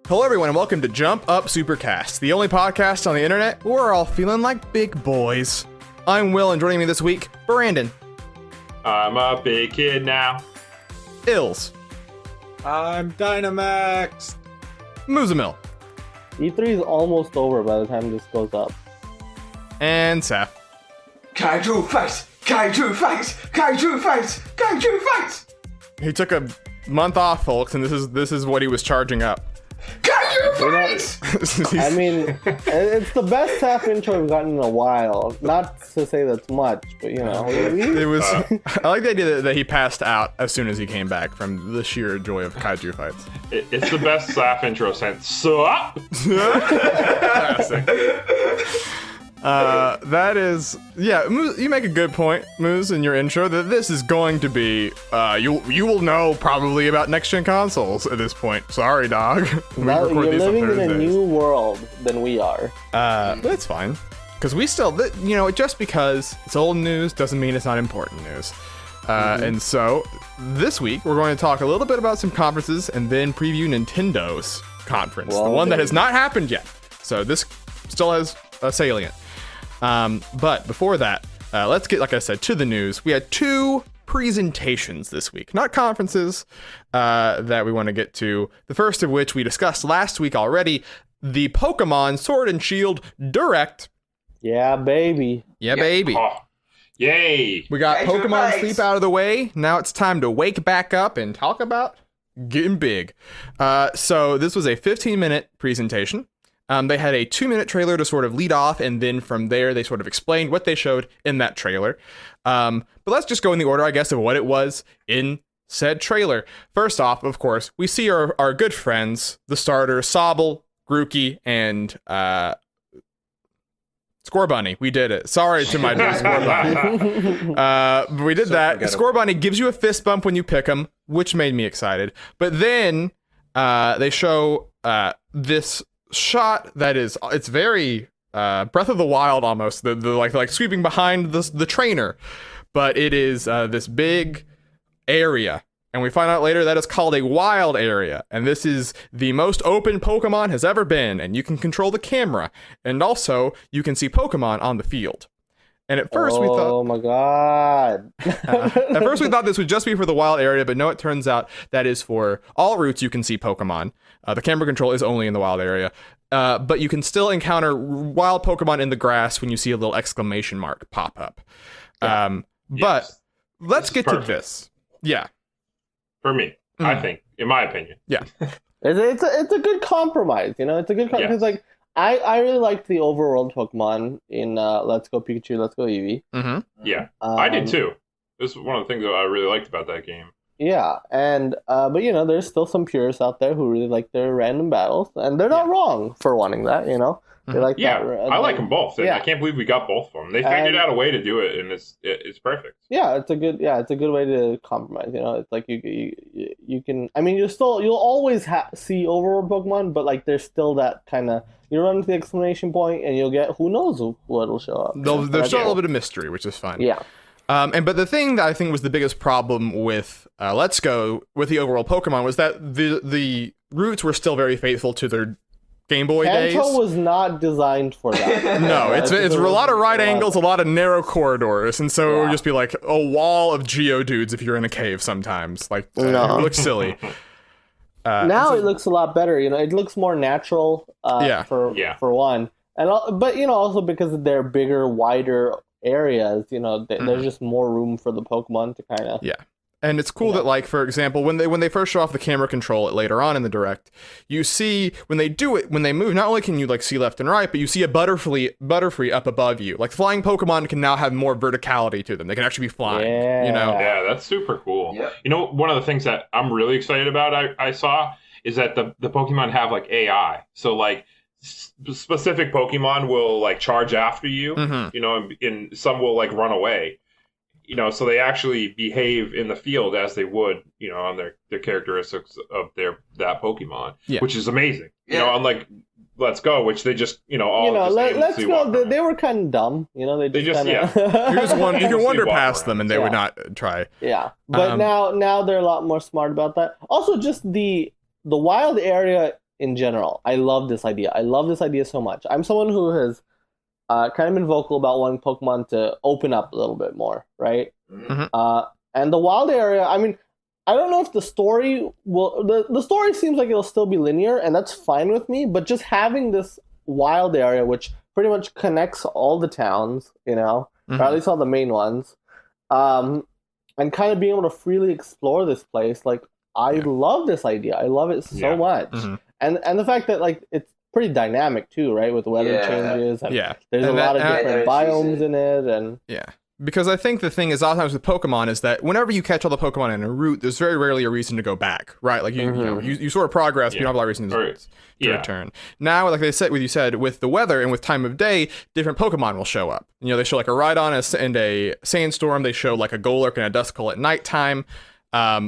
Hello everyone and welcome to Jump Up Supercast, the only podcast on the internet where we're all feeling like big boys. I'm Will and joining me this week, Brandon. I'm a big kid now. Ills. I'm Dynamax. Moozamil. E3 is almost over by the time this goes up. And Seth. Kaiju fight! Kaiju fight! Kaiju fight! Kaiju fight! He took a month off, folks, and this is what he was charging up. Kaiju fight! I mean, it's the best half intro we've gotten in a while. Not to say that's much, but you know. It was. I like the idea that he passed out as soon as he came back from the sheer joy of kaiju fights. It's the best Saf intro since Sup. That is, yeah, Moose, you make a good point, Moose, in your intro, that this is going to be, you will know probably about next-gen consoles at this point. Sorry, dog. You're living in a new world than we are. But it's fine. Because we still, just because it's old news doesn't mean it's not important news. And so, this week, we're going to talk a little bit about some conferences and then preview Nintendo's conference, the one that has not happened yet. So this still has a salient. But before that, let's get, like I said, to the news. We had two presentations this week, not conferences, that we want to get to. The first of which we discussed last week already, the Pokemon Sword and Shield Direct. Yeah, baby. Yeah, baby. Oh, yay. We got Kaiju Pokemon fights. Sleep out of the way. Now it's time to wake back up and talk about getting big. So this was a 15-minute presentation. They had a 2-minute trailer to sort of lead off, and then from there, they sort of explained what they showed in that trailer. But let's just go in the order, I guess, of what it was in said trailer. First off, of course, we see our good friends, the starters, Sobble, Grookey, and Scorbunny. We did it. Sorry to my dear Scorbunny. We did that. Scorbunny gives you a fist bump when you pick him, which made me excited. But then they show this shot that it's very Breath of the Wild almost, the like sweeping behind the trainer, but it is this big area, and we find out later that it's called a wild area, and this is the most open Pokemon has ever been, and you can control the camera, and also you can see Pokemon on the field. And at first we thought, oh my god. at first we thought this would just be for the wild area, but no, it turns out that is for all routes you can see Pokemon. The camera control is only in the wild area, but you can still encounter wild Pokemon in the grass when you see a little exclamation mark pop up. But Yes. let's This is get perfect. to this. Yeah. For me, I think, in my opinion. Yeah. It's a good compromise, you know? It's a good compromise. Yes. Like, I really liked the overworld Pokemon in Let's Go Pikachu, Let's Go Eevee. Mm-hmm. Yeah, I did too. This is one of the things that I really liked about that game. Yeah, and but you know, there's still some purists out there who really like their random battles, and they're not wrong for wanting that. You know, they like Yeah, that. I like them both. Yeah. I can't believe we got both of them. They figured out a way to do it, and it's perfect. Yeah, it's a good way to compromise. You know, it's like you can. I mean, you'll always see overworld Pokemon, but like there's still that kind of. You run to the exclamation point, and you'll get who knows what'll show up. There's still a little bit of mystery, which is fun. Yeah. But the thing that I think was the biggest problem with Let's Go with the overall Pokemon was that the routes were still very faithful to their Game Boy days. Kanto was not designed for that. No, it's a lot of right angles, a lot of narrow corridors, and so it would just be like a wall of Geodudes if you're in a cave sometimes. Like, it looks silly. Now it looks a lot better. You know, it looks more natural. For one, but you know, also because they're bigger, wider areas, you know, there's just more room for the Pokemon to kind of. Yeah. And it's cool that, like, for example, when they first show off the camera control later on in the Direct, you see when they do it, when they move, not only can you like see left and right, but you see a Butterfree up above you. Like, flying Pokemon can now have more verticality to them. They can actually be flying. Yeah. You know. Yeah, that's super cool. Yep. You know, one of the things that I'm really excited about, I saw, is that the Pokemon have like AI. So like specific Pokemon will like charge after you, you know, and some will like run away. You know, so they actually behave in the field as they would, you know, on their characteristics of that Pokemon, which is amazing. You know, unlike Let's Go, which they just, you know, all you know, just Let's aimlessly Go. walk They around. were kind of dumb. You know, they just kind of. You can wander walk past around. them and they would not try. Yeah, but now they're a lot more smart about that. Also, just the wild area in general. I love this idea. I love this idea so much. I'm someone who has kind of been vocal about wanting Pokemon to open up a little bit more, right? And the wild area, I mean, I don't know if the story will... The story seems like it'll still be linear, and that's fine with me, but just having this wild area, which pretty much connects all the towns, you know, or at least all the main ones, and kind of being able to freely explore this place, like, I love this idea. I love it so much. And the fact that, like, it's pretty dynamic, too, right, with weather changes, and there's a lot of different biomes in it, and... Because I think the thing is, oftentimes with Pokemon, is that whenever you catch all the Pokemon in a route, there's very rarely a reason to go back, right? Like, you sort of progress, but you don't have a lot of reasons to return. Now, like they said, with the weather and with time of day, different Pokemon will show up. You know, they show like a Rhydon and a Sandstorm. They show like a Golurk and a Duskull at nighttime,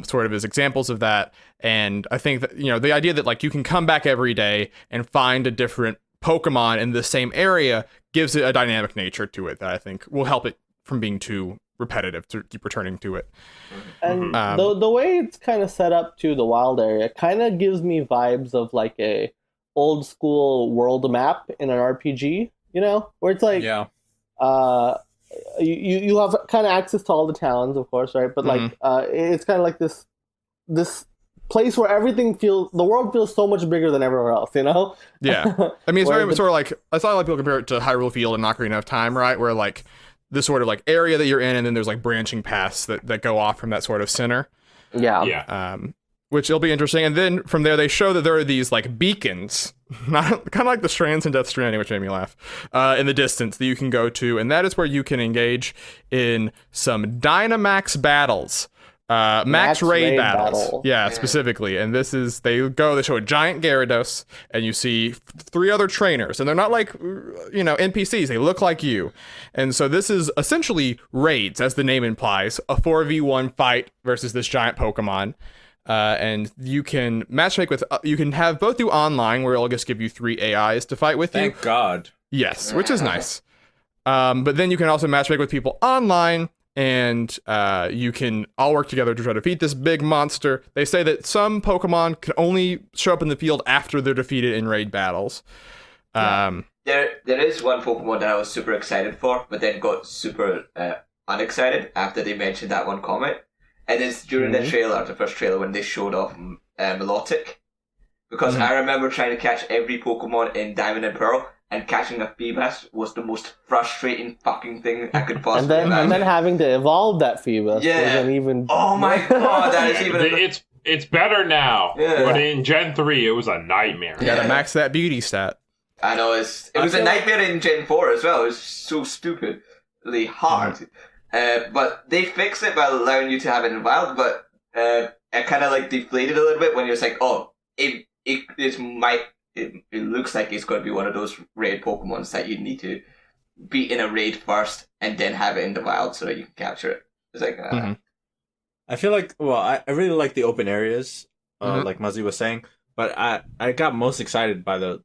sort of as examples of that. And I think that, you know, the idea that like you can come back every day and find a different Pokemon in the same area gives it a dynamic nature to it that I think will help it from being too repetitive to keep returning to it. And the way it's kind of set up to the wild area kind of gives me vibes of like a old school world map in an RPG, you know, where it's like you have kind of access to all the towns, of course, right? But like it's kind of like this place where the world feels so much bigger than everywhere else, you know? Yeah. I mean, it's very sort of like, I thought like people compare it to Hyrule Field and Ocarina of Time, right? Where like this sort of like area that you're in, and then there's like branching paths that go off from that sort of center. Which will be interesting. And then from there, they show that there are these like beacons, kind of like the strands in Death Stranding, which made me laugh, in the distance that you can go to. And that is where you can engage in some Dynamax battles. Max Raid battles. Yeah, specifically. And this is, they show a giant Gyarados, and you see 3 other trainers, and they're not like, you know, NPCs, they look like you. And so this is essentially raids, as the name implies, a 4v1 fight versus this giant Pokemon. And you can matchmake with, you can have both do online, where it'll just give you 3 AIs to fight with you. Thank God. Yes, which is nice. But then you can also matchmake with people online, and you can all work together to try to defeat this big monster. They say that some Pokemon can only show up in the field after they're defeated in raid battles. There is one Pokemon that I was super excited for, but then got super unexcited after they mentioned that one comment. And it's during the first trailer, when they showed off Milotic. Because I remember trying to catch every Pokemon in Diamond and Pearl, and catching a Feebas was the most frustrating fucking thing I could possibly imagine. And then having to evolve that Feebas was an even... Oh my god, that is even... It's better now, but in Gen 3, it was a nightmare. You gotta max that beauty stat. I know, it was a nightmare in Gen 4 as well. It was so stupidly hard. But they fixed it by allowing you to have it in wild, but it kind of like deflated a little bit when you're like, oh, it looks like it's going to be one of those raid Pokemons that you need to be in a raid first and then have it in the wild so that you can capture it. It's like, I feel like, I really like the open areas, like Muzzy was saying, but I got most excited by the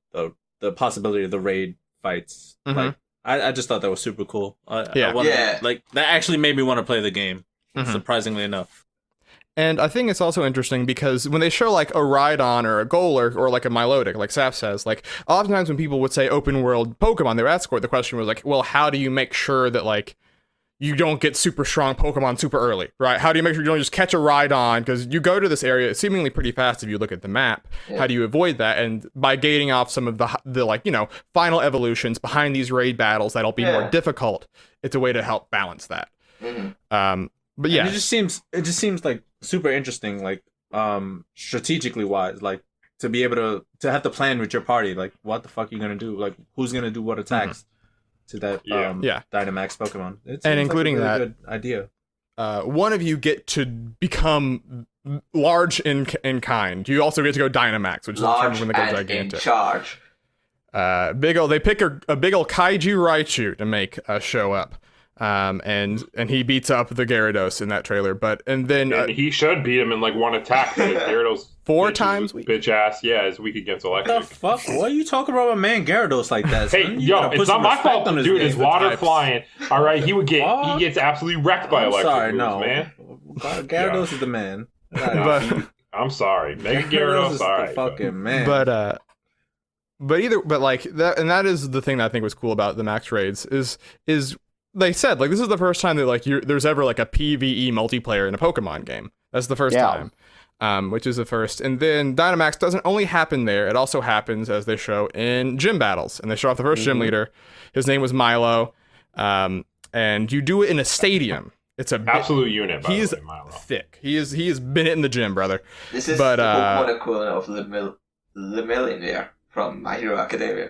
possibility of the raid fights. Like, I just thought that was super cool. Like, that actually made me want to play the game, surprisingly enough. And I think it's also interesting because when they show like a Rhydon or a Golurk or like a Milotic, like Saf says, like oftentimes when people would say open world Pokemon, they were asked for it, the question was like, well, how do you make sure that like you don't get super strong Pokemon super early, right? How do you make sure you don't just catch a Rhydon? Because you go to this area seemingly pretty fast if you look at the map. Yeah. How do you avoid that? And by gating off some of the like, you know, final evolutions behind these raid battles that'll be more difficult, it's a way to help balance that. But yeah, and it just seems like super interesting, like strategically wise, like to be able to have to plan with your party, like what the fuck are you gonna do, like who's gonna do what attacks to that Dynamax Pokemon. And including like a that really good idea. One of you get to become large in kind. You also get to go Dynamax, which large is when they go gigantic. In charge. They pick a big ol' Kaiju Raichu to make show up. And he beats up the Gyarados in that trailer, and he should beat him in like one attack because Gyarados 4 times bitch ass is weak against electric. What the fuck? Why are you talking about my man Gyarados like that? Hey, yo, it's not my fault. Dude is water flying. All right, he gets absolutely wrecked by electric moves, man. Gyarados is the man. I I'm sorry, Mega Gyarados Gyarados. is All the right, fucking man. but like that, and that is the thing that I think was cool about the max raids is they said like this is the first time that like there's ever like a PvE multiplayer in a Pokemon game. That's the first time. Which is the first. And then Dynamax doesn't only happen there. It also happens, as they show, in gym battles. And they show off the first gym leader. His name was Milo. And you do it in a stadium. It's a absolute unit, by he's the way, Milo. thick. He has been in the gym, brother. This is the Pokemon equivalent of Lemillionaire from My Hero Academia.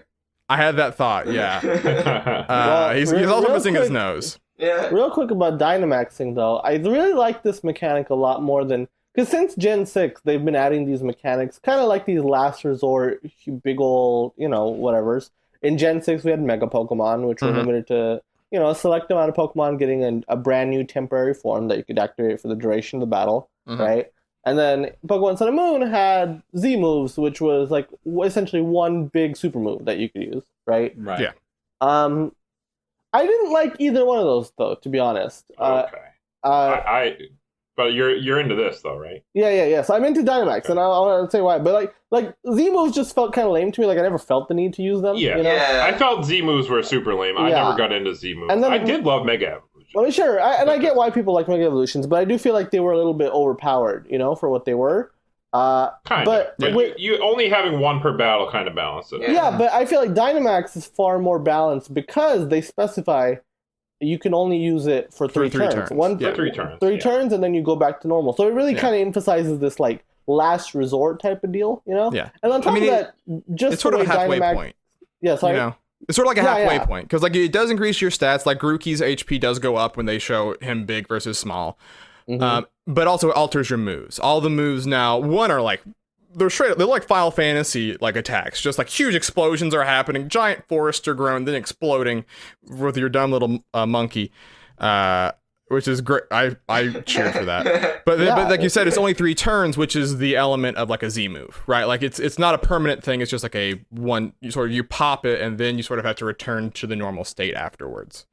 I had that thought, yeah. He's also missing his nose. Yeah. Real quick about Dynamaxing, though. I really like this mechanic a lot more than... Because since Gen 6, they've been adding these mechanics, kind of like these last resort, big ol', whatevers. In Gen 6, we had Mega Pokemon, which were limited to, a select amount of Pokemon getting a brand new temporary form that you could activate for the duration of the battle, right? And then Pokemon Sun and Moon had Z moves, which was like essentially one big super move that you could use, right? Right. Yeah. I didn't like either one of those, though, to be honest. Okay. But you're into this though, right? Yeah. So I'm into Dynamax, and I'll say why. But like Z moves just felt kind of lame to me. Like I never felt the need to use them. Yeah. Yeah. I felt Z moves were super lame. I never got into Z moves. And then, I did love Mega Evolution. Well, sure, I get why people like Mega Evolutions, but I do feel like they were a little bit overpowered, for what they were. Kind of. But you only having one per battle kind of balance it. Yeah, but I feel like Dynamax is far more balanced because they specify you can only use it for three turns. 3 turns. Three turns, and then you go back to normal. So it really kind of emphasizes this like last resort type of deal, Yeah. And on top of that, just it's sort of a halfway point. Yeah, sorry. It's sort of like a halfway point because like it does increase your stats. Like Grookey's HP does go up when they show him big versus small, but also it alters your moves. All the moves now are like they're like Final Fantasy like attacks. Just like huge explosions are happening, giant forests are growing, then exploding with your dumb little monkey, which is great. I cheered for that. But like you said, it's only 3 turns, which is the element of like a Z move, right? Like it's not a permanent thing. It's just like you pop it and then you sort of have to return to the normal state afterwards.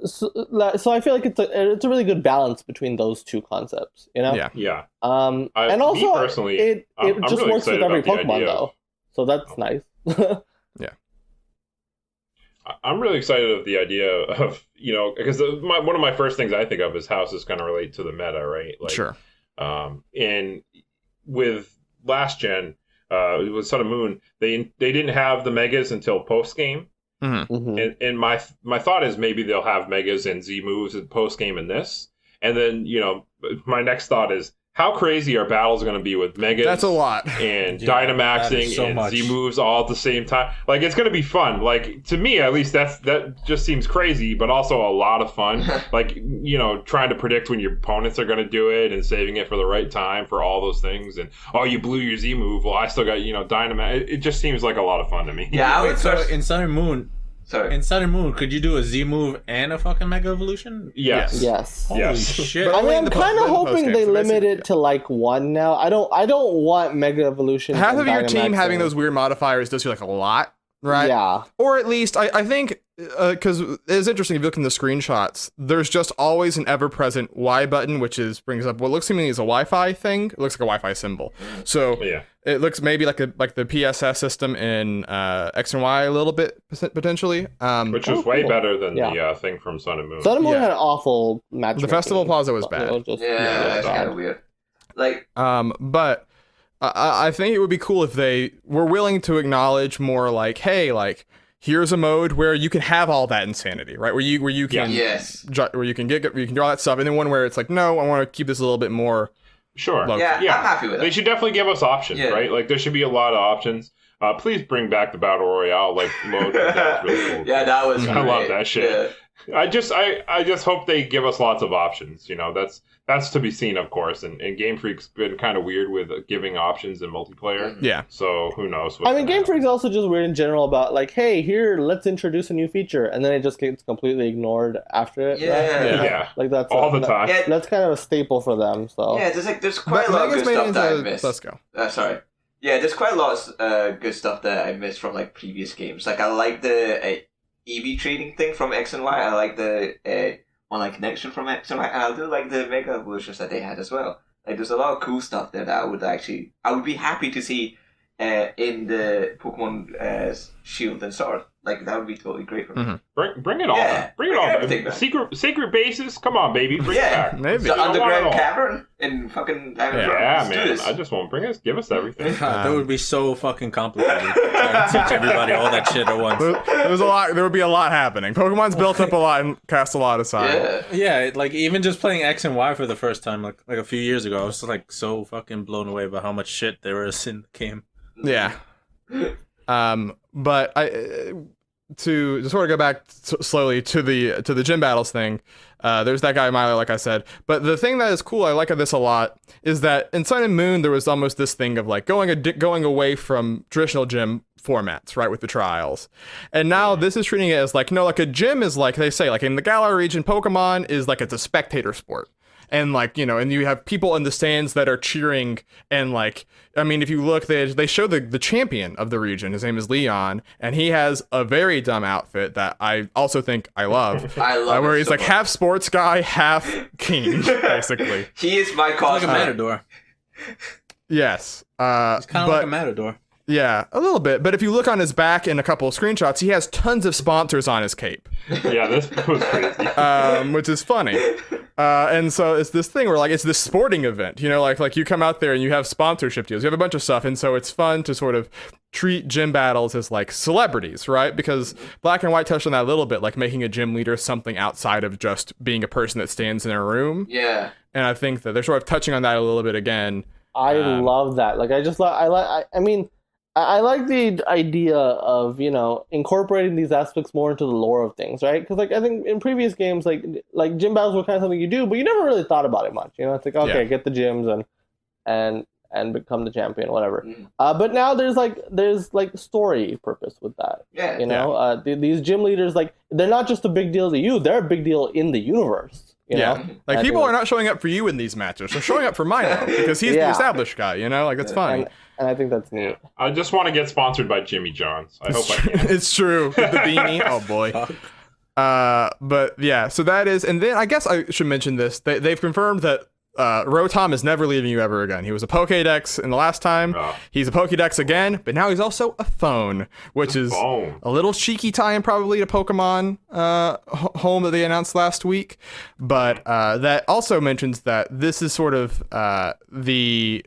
So I feel like it's a really good balance between those two concepts, Yeah. And also, personally, it I'm just really works with excited every about the Pokemon idea though, so that's nice. I'm really excited of the idea of because one of my first things I think of is how this kind of relate to the meta, right? Like, sure. And with last gen, with Sun and Moon, they didn't have the megas until post game. And my thought is maybe they'll have megas and Z moves in post game in this, and then my next thought is how crazy are battles going to be with megas? That's a lot. And Dynamaxing so and much. Z moves all at the same time. Like it's going to be fun. Like to me, at least that just seems crazy, but also a lot of fun. Like trying to predict when your opponents are going to do it and saving it for the right time for all those things. And you blew your Z move. Well, I still got Dynamax. It just seems like a lot of fun to me. Yeah, in Sun and Moon. Sorry. In Sun and Moon, could you do a Z move and a fucking Mega Evolution? Yes. Holy Yes. shit! But I mean, only in I'm the kind of hoping post-game, they so limit basically, it to like one now. I don't want Mega Evolution. Half of your team having those weird modifiers does feel like a lot, right? Yeah. Or at least I think because it's interesting if you look in the screenshots, there's just always an ever-present Y button, which brings up what looks to me as a Wi-Fi thing. It looks like a Wi-Fi symbol. So it looks maybe like the PSS system in X and Y a little bit potentially. Which was way better than the thing from Sun and Moon. Sun and Moon had an awful match. The Festival Plaza was bad. It was just, that's kind of weird. Like, but I think it would be cool if they were willing to acknowledge more like, hey, like here's a mode where you can have all that insanity, right? Where you can where you can do all that stuff, and then one where it's like, no, I want to keep this a little bit more. Sure. low-key. I'm happy with it. They should definitely give us options, right? Like there should be a lot of options. Please bring back the Battle Royale mode. That was really cool. Yeah, that was. I love that shit. Yeah. I just hope they give us lots of options. That's to be seen, of course. And Game Freak's been kind of weird with giving options in multiplayer. Yeah. So who knows? I mean, Game Freak's also just weird in general about like, hey, here, let's introduce a new feature, and then it just gets completely ignored after it. Yeah. Like that's all the time. Yeah. That's kind of a staple for them. So yeah, there's quite a lot of good stuff that I missed. Let's go. Sorry. Yeah, there's quite a lot of good stuff that I missed from like previous games. Like I like the EV trading thing from X and Y. I like the online connection from X and Y. And I do like the Mega Evolutions that they had as well. Like, there's a lot of cool stuff there that I would be happy to see in the Pokemon Shield and Sword. Like, that would be totally great for me. Mm-hmm. Bring it all back. Bring it all back. Secret bases? Come on, baby. Bring it back. Maybe. The underground cavern in fucking... Yeah, man. I just won't bring us. Give us everything. That would be so fucking complicated. Trying to teach everybody all that shit at once. There's a lot. There would be a lot happening. Pokemon's built up a lot and cast a lot aside. Yeah, like even just playing X and Y for the first time, like a few years ago, I was like so fucking blown away by how much shit there was in the game. Yeah. But to sort of go back slowly to the gym battles thing, there's that guy Milo, like I said. But the thing that is cool, I like this a lot, is that in Sun and Moon there was almost this thing of like going away from traditional gym formats, right, with the trials. And now this is treating it as like, no, like a gym is like, they say, like in the Galar region, Pokemon is like, it's a spectator sport. And like, you know, and you have people in the stands that are cheering, and like, I mean, if you look, they show the champion of the region. His name is Leon, and he has a very dumb outfit that I also think I love. I love where it he's so like much. half sports guy, half king, basically. He is my Like a cosplay. matador. Yes. It's kind of like a matador. Yeah, a little bit. But if you look on his back in a couple of screenshots, he has tons of sponsors on his cape. Yeah, this was crazy. Which is funny. And so it's this thing where like it's this sporting event, you know, like you come out there and you have sponsorship deals, you have a bunch of stuff, and so it's fun to sort of treat gym battles as like celebrities, right? Because Black and White touched on that a little bit, like making a gym leader something outside of just being a person that stands in a room. Yeah. And I think that they're sort of touching on that a little bit again. I love that. Like, I like the idea of, you know, incorporating these aspects more into the lore of things, right? Because, like, I think in previous games, like gym battles were kind of something you do, but you never really thought about it much. You know, it's like, okay, get the gyms and become the champion, whatever. But now there's story purpose with that. Yeah. You know, these gym leaders, like, they're not just a big deal to you; they're a big deal in the universe. You know? Like, people are not showing up for you in these matches. They're showing up for Milo because he's the established guy, you know? Like, it's fun. And I think that's neat. I just want to get sponsored by Jimmy John's. I hope I can. It's true. With the beanie. Oh, boy. But, yeah, so that is... And then I guess I should mention this. They've confirmed that Rotom is never leaving you ever again. He was a Pokédex in the last time. He's a Pokédex again, but now he's also a phone, which is a little cheeky tie-in probably to Pokemon Home that they announced last week. But that also mentions that this is sort of the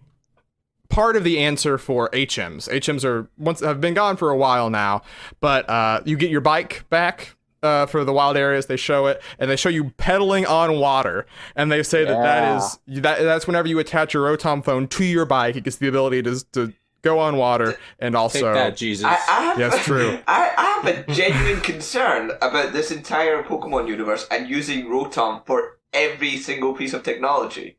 part of the answer for HMs. HMs have been gone for a while now, but you get your bike back. For the wild areas, they show it, and they show you pedaling on water, and they say that's whenever you attach your Rotom phone to your bike, it gets the ability to go on water, and also take that, Jesus. Yes, true. I have a genuine concern about this entire Pokemon universe and using Rotom for every single piece of technology.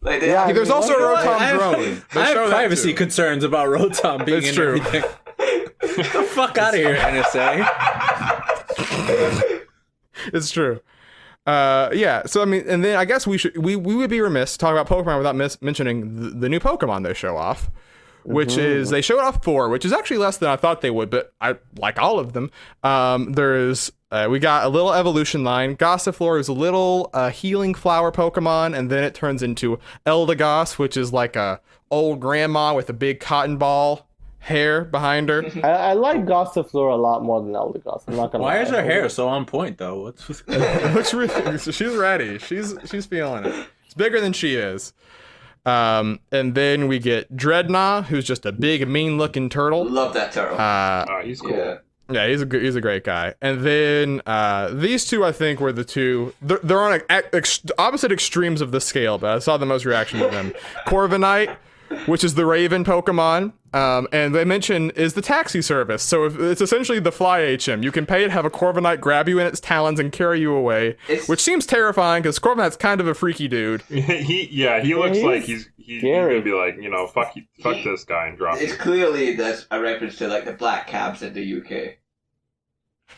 Like there's also a Rotom drone. I have privacy concerns about Rotom being in everything. Get the fuck out of here, NSA. It's true. Yeah. So I mean, and then I guess we would be remiss talking about Pokemon without mentioning the new Pokemon they show off, which is they showed off 4, which is actually less than I thought they would, but I like all of them. There's we got a little evolution line. Gossifleur is a little healing flower Pokemon, and then it turns into Eldegoss, which is like a old grandma with a big cotton ball hair behind her. I like Gossifleur a lot more than Eldegoss. I'm not gonna. Why is her hair so on point though? Looks really, she's ready. She's feeling it. It's bigger than she is. And then we get Dreadnought, who's just a big, mean-looking turtle. Love that turtle. He's cool. Yeah, he's a great guy. And then these two, I think, were the two. They're on opposite extremes of the scale, but I saw the most reaction to them. Corviknight, which is the Raven Pokemon, and they mention is the taxi service. So it's essentially the Fly HM. You can pay to have a Corviknight grab you in its talons and carry you away, which seems terrifying because Corviknight's kind of a freaky dude. he looks like he's gonna be like, you know, fuck this guy and drop It's him. clearly that's a reference to like the black cabs in the UK.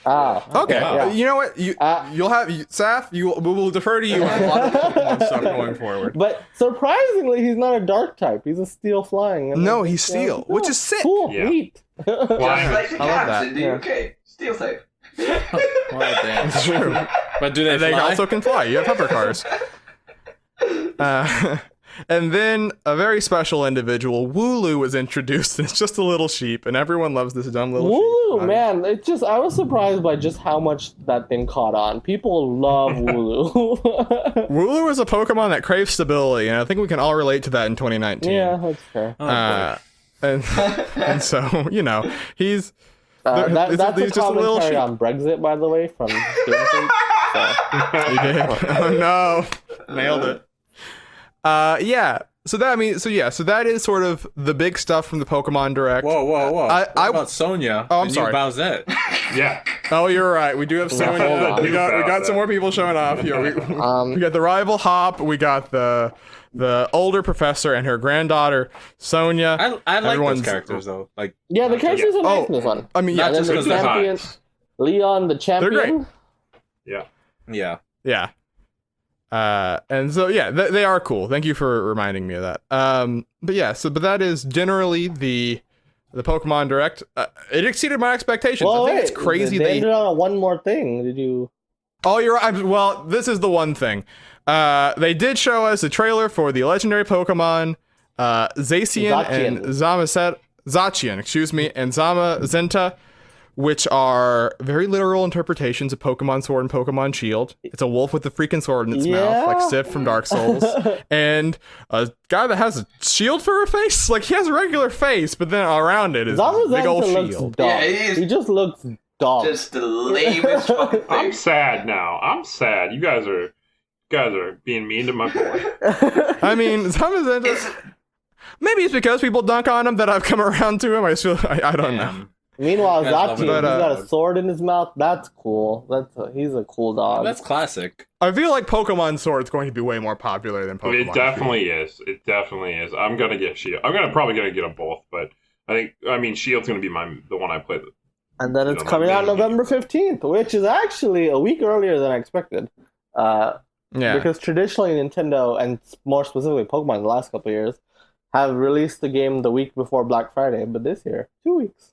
Okay. Yeah. You know what? You'll have Saf. We will defer to you on a lot of Pokemon stuff going forward. But surprisingly, he's not a dark type. He's a steel flying. No, he's steel, which is sick. Cool, Yeah. neat. Just like the I love cabs that. in the UK. Steel type. Well, damn. It's true. But do they And they fly? also can fly. You have hover cars. And then a very special individual, Wooloo, was introduced, and it's just a little sheep, and everyone loves this dumb little Wooloo, sheep. man, I was surprised by just how much that thing caught on. People love Wooloo. Wooloo is a Pokemon that craves stability, and I think we can all relate to that in 2019. Yeah, that's fair. And so, you know, he's... That's a just a little commentary sheep. on Brexit, by the way, from Game Freak. He did. Oh no, nailed it. Yeah. So that is sort of the big stuff from the Pokemon Direct. Whoa. What about Sonya? Oh, I'm the sorry. New Bowsette. Yeah. Oh, you're right. We do have Sonya. hold on. We got some more people showing off here. We got the rival Hop. We got the older professor and her granddaughter Sonya. I like Everyone's- those characters though. Like, Yeah, the characters are nice in this one. I mean, Not yeah, just the because they're champion, Leon, the champion. Yeah. yeah. yeah. And so yeah, they are cool. Thank you for reminding me of that. But that is generally the Pokemon Direct. It exceeded my expectations. Well, I think wait, it's crazy They ended on one more thing. Did you? Oh, you're right. Well, this is the one thing. They did show us a trailer for the legendary Pokemon Zacian and Zacian, and Zamazenta, which are very literal interpretations of Pokemon Sword and Pokemon Shield. It's a wolf with a freaking sword in its mouth, like Sif from Dark Souls, and a guy that has a shield for a face. Like, he has a regular face, but then around it is a big old Zamazenta looks shield. dumb. Yeah, he just looks dumb. Just the lamest fucking thing. I'm sad now. I'm sad. You guys are being mean to my boy. I mean, Zamazenta... Maybe it's because people dunk on him that I've come around to him. I just feel I don't know. Meanwhile, Guys love Zacian, it. he's got a sword in his mouth. That's cool. He's a cool dog. That's classic. I feel like Pokemon Sword is going to be way more popular than Pokemon It definitely is. It definitely is. I'm gonna get Shield. Probably gonna get them both, but I mean Shield's gonna be the one I play. And then it's coming out November 15th, which is actually a week earlier than I expected. Yeah. Because traditionally Nintendo, and more specifically Pokemon the last couple of years, have released the game the week before Black Friday, but this year, 2 weeks.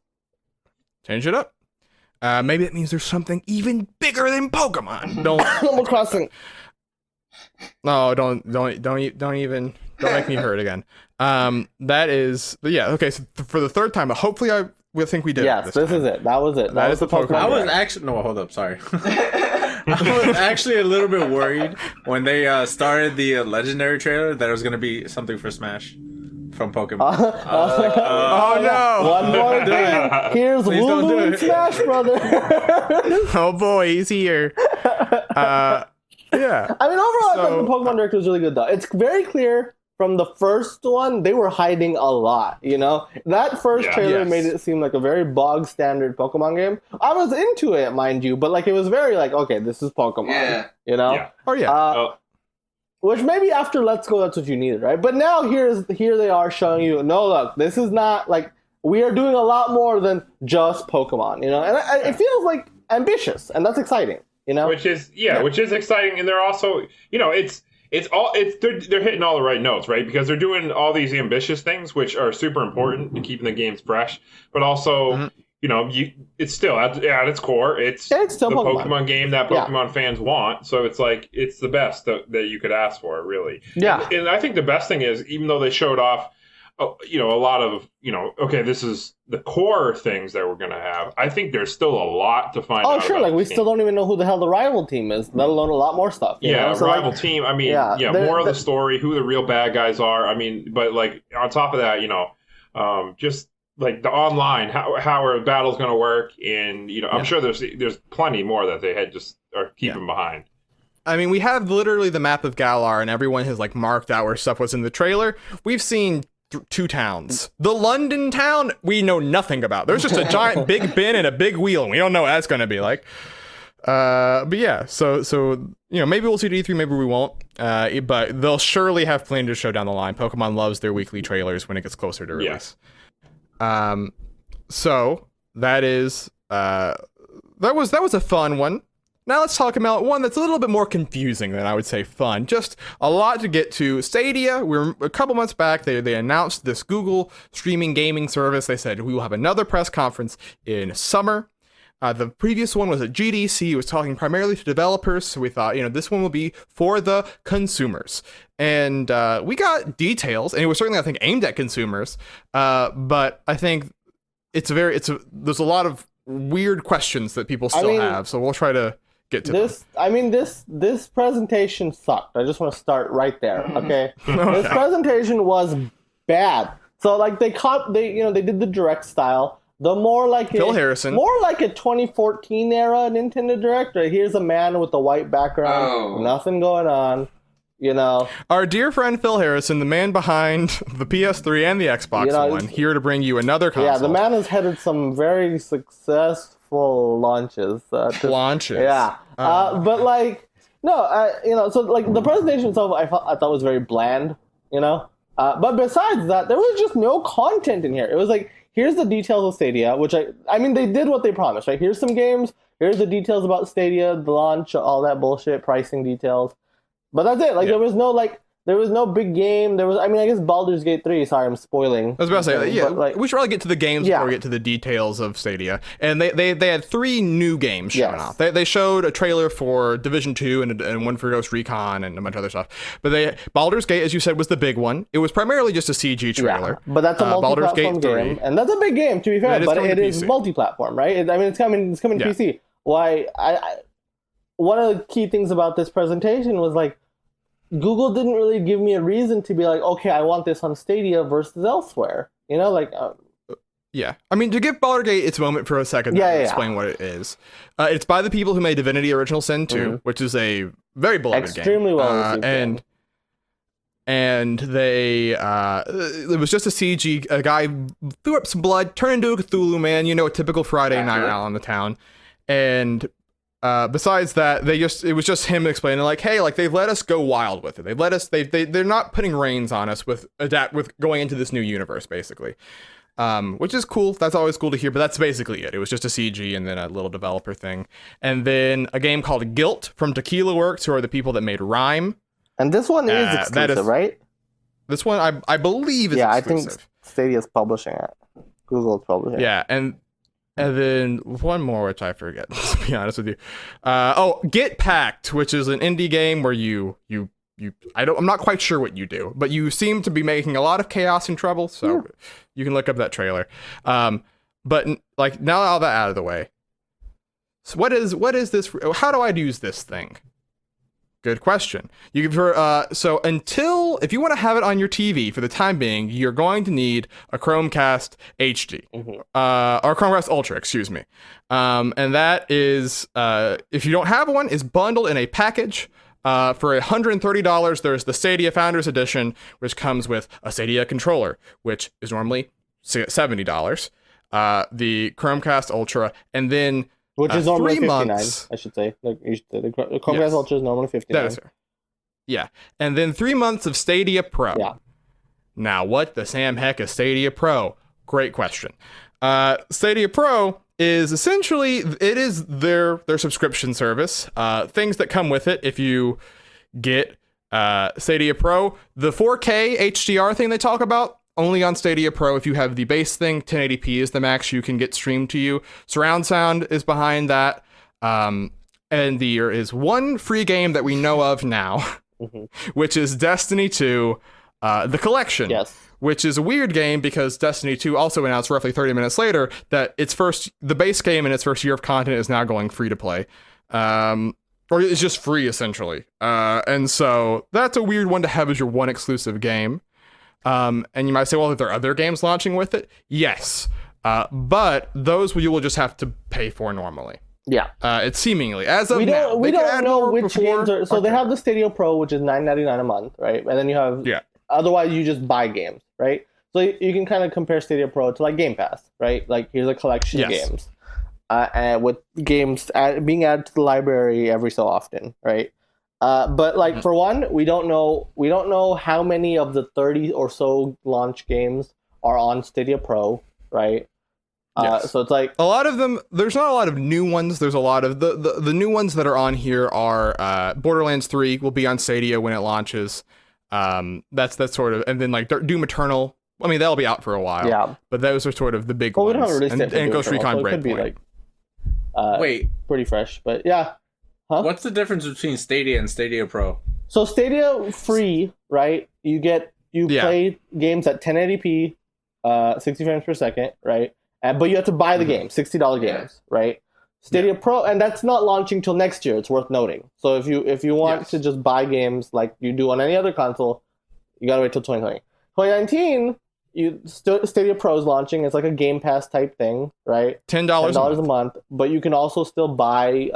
Change it up. Maybe it means there's something even bigger than Pokemon. Don't. Animal Crossing. No, don't make me hurt again. That is, yeah. Okay, so for the third time, hopefully I will think we did. Yes, this is it. That was it. That was is the the Pokemon. I was Direct. actually hold up, sorry. I was actually a little bit worried when they started the legendary trailer that it was gonna be something for Smash from Pokemon. Oh no! One more thing. Here's Please don't do Wooloo and it. Smash Brothers. Oh boy, he's here. Yeah. I mean, overall, I thought the Pokemon Direct was really good, though. It's very clear from the first one, they were hiding a lot, you know? That first trailer made it seem like a very bog standard Pokemon game. I was into it, mind you, but like it was very like, okay, this is Pokemon. Yeah. You know? Yeah. Oh yeah. Which maybe after Let's Go, that's what you needed, right? But now here they are showing you, no, look, this is not like, we are doing a lot more than just Pokemon, you know? And it feels like ambitious, and that's exciting, you know? Which is exciting, and they're also, you know, they're hitting all the right notes, right? Because they're doing all these ambitious things, which are super important to keeping the games fresh, but also, you know, it's still at its core, it's still the Pokemon game that Pokemon fans want. So it's like it's the best that you could ask for, really. Yeah. And I think the best thing is, even though they showed off, you know, a lot of, you know, okay, this is the core things that we're gonna have. I think there's still a lot to find out. Oh, sure. about Like, we this still game. don't even know who the hell the rival team is, let alone a lot more stuff. You know? So, rival like, team. I mean, yeah, more of the story, who the real bad guys are. I mean, but like on top of that, you know, just like the online, how are battles going to work, and you know, I'm sure there's plenty more that they had just are keeping behind. I mean, we have literally the map of Galar, and everyone has like marked out where stuff was in the trailer. We've seen 2 towns. The London town, we know nothing about. There's just a giant Big Ben and a big wheel, and we don't know what that's going to be like. But yeah, so you know, maybe we'll see it at E3, maybe we won't. But they'll surely have plenty to show down the line. Pokemon loves their weekly trailers when it gets closer to release. So that is that was a fun one. Now let's talk about one that's a little bit more confusing than I would say fun. Just a lot to get to. Stadia, we're a couple months back, they announced this Google streaming gaming service. They said we will have another press conference in summer. The previous one was at GDC. It was talking primarily to developers, so we thought, this one will be for the consumers. And we got details, and it was certainly, I think, aimed at consumers. But I think there's a lot of weird questions that people still have, so we'll try to get to this. Them. This presentation sucked. I just want to start right there. Okay, This presentation was bad. So like they did the direct style. The more like Phil Harrison, more like a 2014 era Nintendo Direct. Right? Here's a man with a white background, nothing going on. Our dear friend Phil Harrison, the man behind the PS3 and the Xbox One, here to bring you another console. Yeah, the man has headed some very successful launches. Yeah, but like no, so like the presentation itself, I thought was very bland. But besides that, there was just no content in here. It was like, here's the details of Stadia, which I mean, they did what they promised, right? Here's some games. Here's the details about Stadia, the launch, all that bullshit, pricing details. But that's it. Like, there was no big game. I guess Baldur's Gate 3. Sorry, I'm spoiling. I was about to say, we should probably get to the games before we get to the details of Stadia. And they had 3 new games showing off. They showed a trailer for Division 2 and one for Ghost Recon and a bunch of other stuff. But Baldur's Gate, as you said, was the big one. It was primarily just a CG trailer. Yeah, but that's a multi-platform game, and that's a big game, to be fair. But it is multi-platform, right? It's coming to PC. Why? One of the key things about this presentation was like, Google didn't really give me a reason to be like, okay, I want this on Stadia versus elsewhere. Yeah. I mean, to give Baldur's Gate its moment for a second, explain what it is. It's by the people who made Divinity Original Sin 2, which is a very beloved game. Extremely well received. And they, it was just a CG, a guy threw up some blood, turned into a Cthulhu man, a typical Friday night out on the town. And besides that, it was just him explaining like, hey, like they've let us go wild with it. They're not putting reins on us with going into this new universe, basically. Which is cool. That's always cool to hear, but that's basically it. It was just a CG and then a little developer thing. And then a game called Guilt from Tequila Works, who are the people that made Rhyme. And this one is exclusive, right? This one, I believe, is exclusive. I think Stadia's publishing it. Google's publishing it. Yeah, and then one more, which I forget, to be honest with you. Get Packed, which is an indie game where I'm not quite sure what you do, but you seem to be making a lot of chaos and trouble, so you can look up that trailer. But like, now all that out of the way. So what is this? How do I use this thing? Good question. If you want to have it on your TV for the time being, you're going to need a Chromecast HD, or Chromecast Ultra, excuse me. And that is, if you don't have one, is bundled in a package. For $130, there's the Stadia Founders Edition, which comes with a Stadia controller, which is normally $70. The Chromecast Ultra, and then which is normally 3 $59, months. I should say. The Chromecast Ultra is normally $59. That is fair. Yeah, and then 3 months of Stadia Pro. Yeah. Now, what the Sam heck is Stadia Pro? Great question. Stadia Pro is essentially, it is their subscription service. Things that come with it if you get Stadia Pro. The 4K HDR thing they talk about, only on Stadia Pro. If you have the base thing, 1080p is the max you can get streamed to you. Surround sound is behind that. And there is one free game that we know of now, which is Destiny 2, The Collection. Yes. Which is a weird game because Destiny 2 also announced roughly 30 minutes later that the base game in its first year of content is now going free to play. Or it's just free, essentially. And so that's a weird one to have as your one exclusive game. And you might say, well, are there other games launching with it? Yes. But those you will just have to pay for normally. Yeah. It's seemingly, as of now. We don't know which games are... So they have the Stadia Pro, which is $9.99 a month, right? And then you have... Yeah. Otherwise, you just buy games, right? So you can kind of compare Stadia Pro to like Game Pass, right? Like, here's a collection of games. And with games being added to the library every so often, right? But like, for one, we don't know how many of the 30 or so launch games are on Stadia Pro, right? Yes. So it's like a lot of them. There's not a lot of new ones. There's a lot of the new ones that are on here are Borderlands 3 will be on Stadia when it launches. That's sort of, and then like Doom Eternal. I mean, that'll be out for a while. Yeah. But those are sort of the big ones. We don't have a release date and Ghost Recon so Breakpoint. Wait, pretty fresh. But yeah, what's the difference between Stadia and Stadia Pro? so Stadia free, right? You play games at 1080p, 60 frames per second, right? But you have to buy the game, $60 games, right? Stadia Pro, and that's not launching till next year. It's worth noting. So if you want to just buy games like you do on any other console, you gotta wait till 2020. 2019, Stadia Pro is launching. It's like a Game Pass type thing, right? $10 a month. But you can also still buy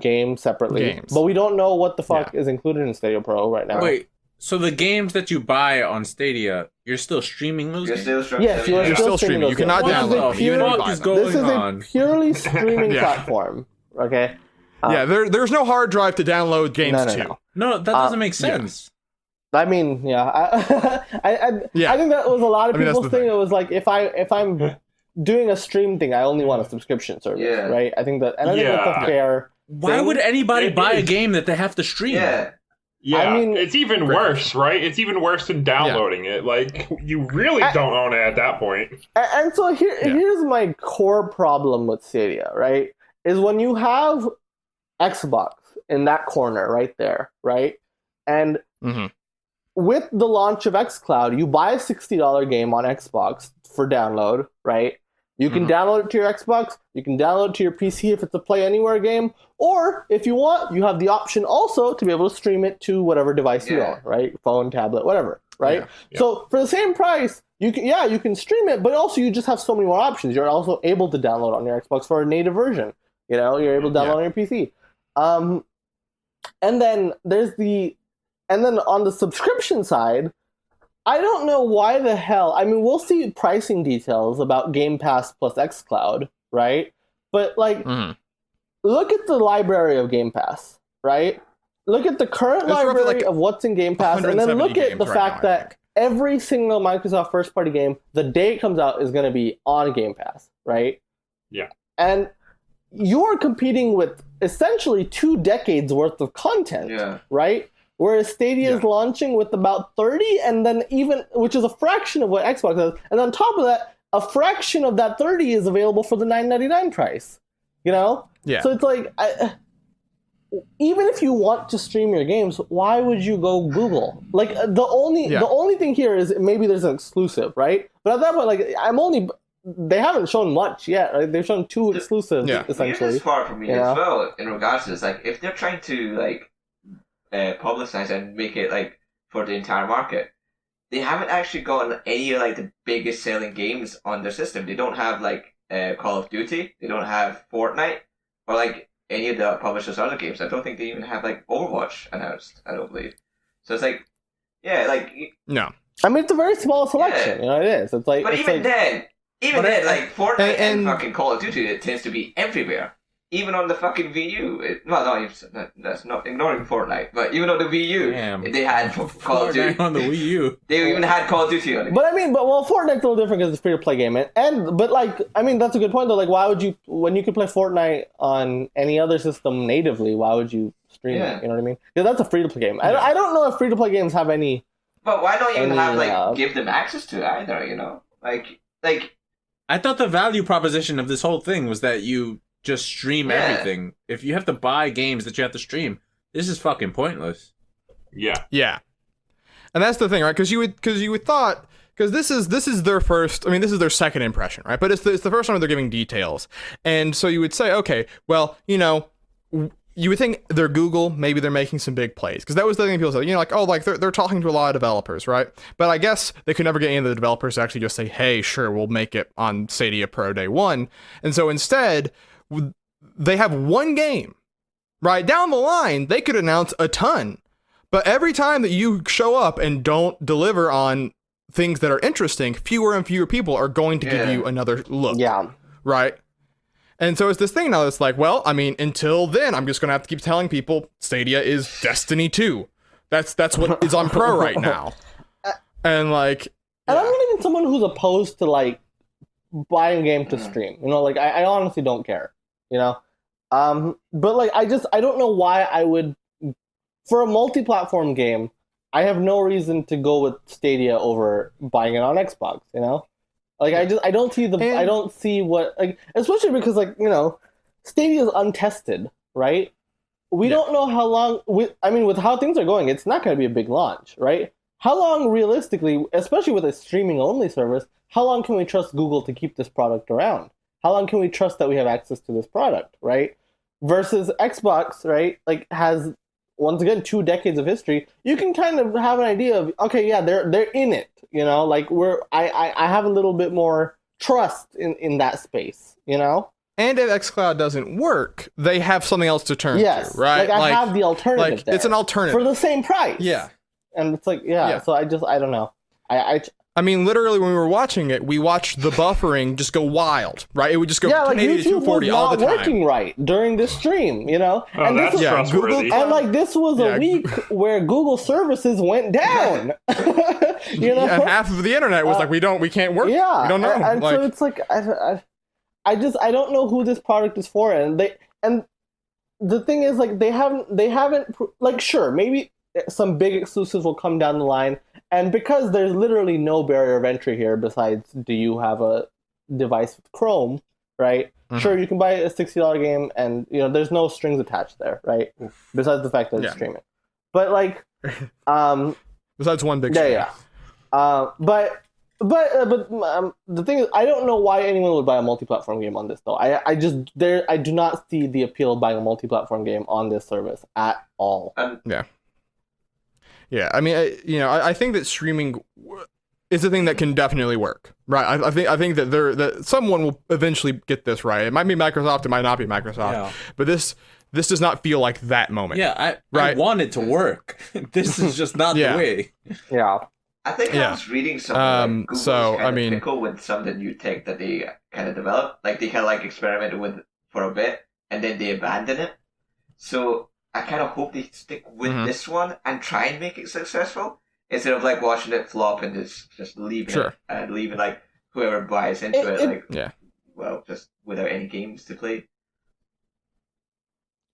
games separately. But we don't know what the fuck is included in Stadia Pro right now. Wait, so the games that you buy on Stadia, you're still streaming those games? Yes, you're still streaming. You cannot download. This is a purely streaming platform. Okay. There's no hard drive to download games to. No, that doesn't make sense. I mean, I think that was a lot of people's thing. It was like if I'm doing a stream thing, I only want a subscription service, right? I think that's a fair. Why would anybody buy a game that they have to stream? Yeah, I mean, it's even worse, right? It's even worse than downloading it. Like, you really don't own it at that point. And so here's my core problem with Stadia, right? Is when you have Xbox in that corner right there, right? And with the launch of xCloud, you buy a $60 game on Xbox for download, right? You can download it to your Xbox, you can download it to your PC if it's a Play Anywhere game, or if you want, you have the option also to be able to stream it to whatever device you own, right? Phone, tablet, whatever, right? So for the same price, you can stream it, but also you just have so many more options. You're also able to download on your Xbox for a native version. You're able to download on your PC. And then on the subscription side, I don't know why the hell. I mean, we'll see pricing details about Game Pass plus xCloud, right? But look at the library of Game Pass, right? Look at the current library of what's in Game Pass, and then look at the fact that every single Microsoft first-party game, the day it comes out, is going to be on Game Pass, right? Yeah. And you're competing with essentially 2 decades worth of content, right? Whereas Stadia is launching with about 30, and then which is a fraction of what Xbox has, and on top of that, a fraction of that 30 is available for the $9.99 price. So it's like, even if you want to stream your games, why would you go Google? Like the only thing here is maybe there's an exclusive, right? But at that point, they haven't shown much yet, right? They've shown 2 exclusives essentially. It's far from me as well in regards to this. Like, if they're trying to publicize and make it for the entire market, they haven't actually gotten any of the biggest selling games on their system. They don't have Call of Duty, they don't have Fortnite, or any of the publishers' other games. I don't think they even have Overwatch announced, I don't believe. So it's no. I mean, it's a very small selection, it is. It's like, but even then, Fortnite and fucking Call of Duty, it tends to be everywhere. Even on the fucking Wii U. That's not ignoring Fortnite. But even on the Wii U, they had Call of Duty. On the Wii U. They even had Call of Duty on it. But Fortnite's a little different because it's free to play game. But that's a good point though. Like, why would you, when you could play Fortnite on any other system natively, why would you stream it? You know what I mean? Because that's a free to play game. I don't know if free to play games have any. But why don't you even have give them access to it either? I thought the value proposition of this whole thing was that you just stream everything. If you have to buy games that you have to stream, this is fucking pointless. Yeah. And that's the thing, right? Because you would thought, because this is their first. I mean, this is their second impression, right? But it's the first time they're giving details, and so you would say, okay, well, you would think they're Google, maybe they're making some big plays, because that was the thing people said, they're talking to a lot of developers, right? But I guess they could never get any of the developers to actually just say, hey, sure, we'll make it on Stadia Pro day one, and so instead, they have one game, right? Down the line, they could announce a ton, but every time that you show up and don't deliver on things that are interesting, fewer and fewer people are going to give you another look, right? And so it's this thing now that's like, well, I mean, until then, I'm just going to have to keep telling people Stadia is Destiny 2. That's what is on Pro right now. And I'm not even someone who's opposed to buying a game to stream. I honestly don't care. But I don't know why I would, for a multi-platform game, I have no reason to go with Stadia over buying it on Xbox, Like I don't see I don't see what, like, especially because, like, you know, Stadia is untested, right? We don't know how long. With how things are going, it's not going to be a big launch, right? How long, realistically, especially with a streaming only service, how long can we trust Google to keep this product around? How long can we trust that we have access to this product, right? Versus Xbox, right? Like, has, once again, 2 decades of history. You can kind of have an idea of, okay, yeah, they're in it, you know. Like, I have a little bit more trust in that space, you know. And if xCloud doesn't work, they have something else to turn to, right? Like, I have the alternative. Like, it's an alternative for the same price. Yeah. And it's like, so I don't know. I mean, literally, when we were watching it, we watched the buffering just go wild, right? It would just go 1080 to 240 all the time. YouTube was not working right during this stream, you know? Oh, and that's this was, trustworthy. and, like, this was a week where Google services went down. You know? Yeah, half of the internet was like, we can't work. Yeah. We don't know. And so it's like, I don't know who this product is for. And the thing is, like, they haven't, like, sure, maybe some big exclusives will come down the line, and because there's literally no barrier of entry here besides, do you have a device with Chrome, right? Mm-hmm. Sure, you can buy a $60 game, and, you know, there's no strings attached there, right? Oof. Besides the fact that it's streaming, but, like, besides one big but the thing is, I don't know why anyone would buy a multi-platform game on this, though. I do not see the appeal of buying a multi-platform game on this service at all. Yeah, I mean, I think that streaming is a thing that can definitely work, right? I think that someone will eventually get this right. It might be Microsoft, it might not be Microsoft, but this does not feel like that moment. Yeah, I want it to work. This is just not the way. Yeah. I think I was reading something. Google's kind of fickle with some of the new tech that they kind of developed. Like, they kind of like experimented with for a bit, and then they abandoned it. So I kind of hope they stick with this one and try and make it successful instead of, like, watching it flop and just leaving it and leaving, like, whoever buys into it well, just without any games to play.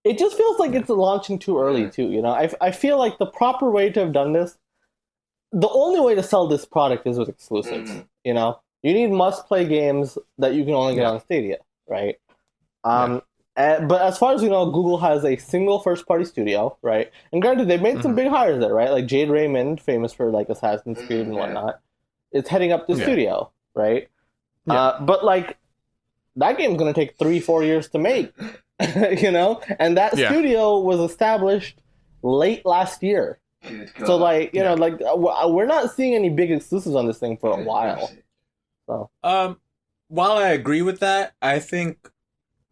It just feels like it's launching too early too. You know, I feel like the proper way to have done this, the only way to sell this product is with exclusives. Mm-hmm. You know, you need must-play games that you can only get on Stadia, right? But as far as we know, Google has a single first-party studio, right? And granted, they've made some big hires there, right? Like Jade Raymond, famous for, like, Assassin's Creed and whatnot, is heading up the studio, right? Yeah. But, like, that game's going to take 3-4 years to make, you know? And that studio was established late last year. So, like, you know, like, we're not seeing any big exclusives on this thing for a while. So, while I agree with that, I think,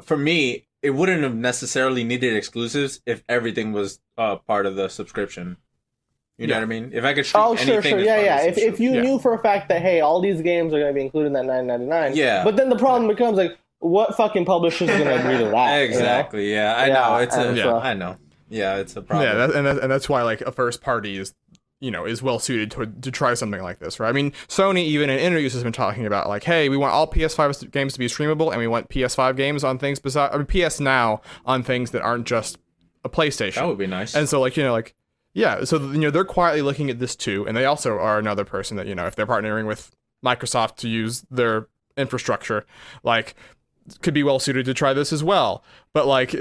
for me, it wouldn't have necessarily needed exclusives if everything was part of the subscription. You know what I mean? If I could stream anything. If you knew for a fact that, hey, all these games are going to be included in that $9.99. But then the problem becomes, like, what fucking publisher is going to agree to that? Exactly. You know? Yeah, I know. I know. Yeah, it's a problem. Yeah, and that's why, like, a first party is, you know, is well suited to try something like this, right? I mean, Sony, even in interviews, has been talking about, like, hey, we want all PS5 games to be streamable, and we want PS5 games on things PS Now on things that aren't just a PlayStation. That would be nice. And so, like, you know, like, yeah, so, you know, they're quietly looking at this too, and they also are another person that, you know, if they're partnering with Microsoft to use their infrastructure, like, could be well suited to try this as well. But, like,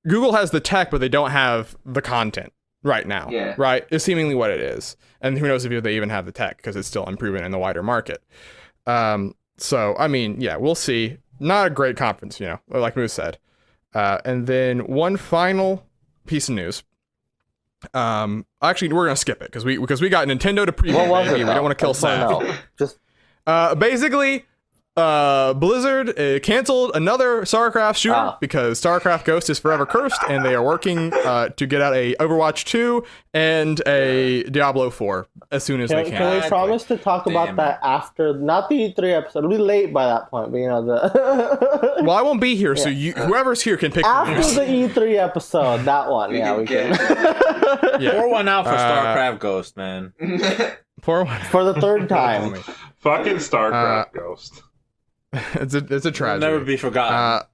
Google has the tech, but they don't have the content right now, right? Is seemingly what it is. And who knows if they even have the tech, because it's still unproven in the wider market. So, I mean, yeah, we'll see. Not a great conference, you know, like Moose said. And then one final piece of news. Actually, we're going to skip it, because we got Nintendo to preview, baby. We don't want to kill Sam. Basically, Blizzard canceled another StarCraft shooter because StarCraft Ghost is forever cursed, and they are working to get out a Overwatch 2 and a Diablo 4 as soon as they can. Can we promise to talk about that after, not the E3 episode? It'll be late by that point, but, you know, well, I won't be here, so whoever's here can pick after the E3 episode. That one, we can. Pour one out for StarCraft Ghost, man. Pour one for the third time. Fucking StarCraft Ghost. It's a tragedy. It'll never be forgotten.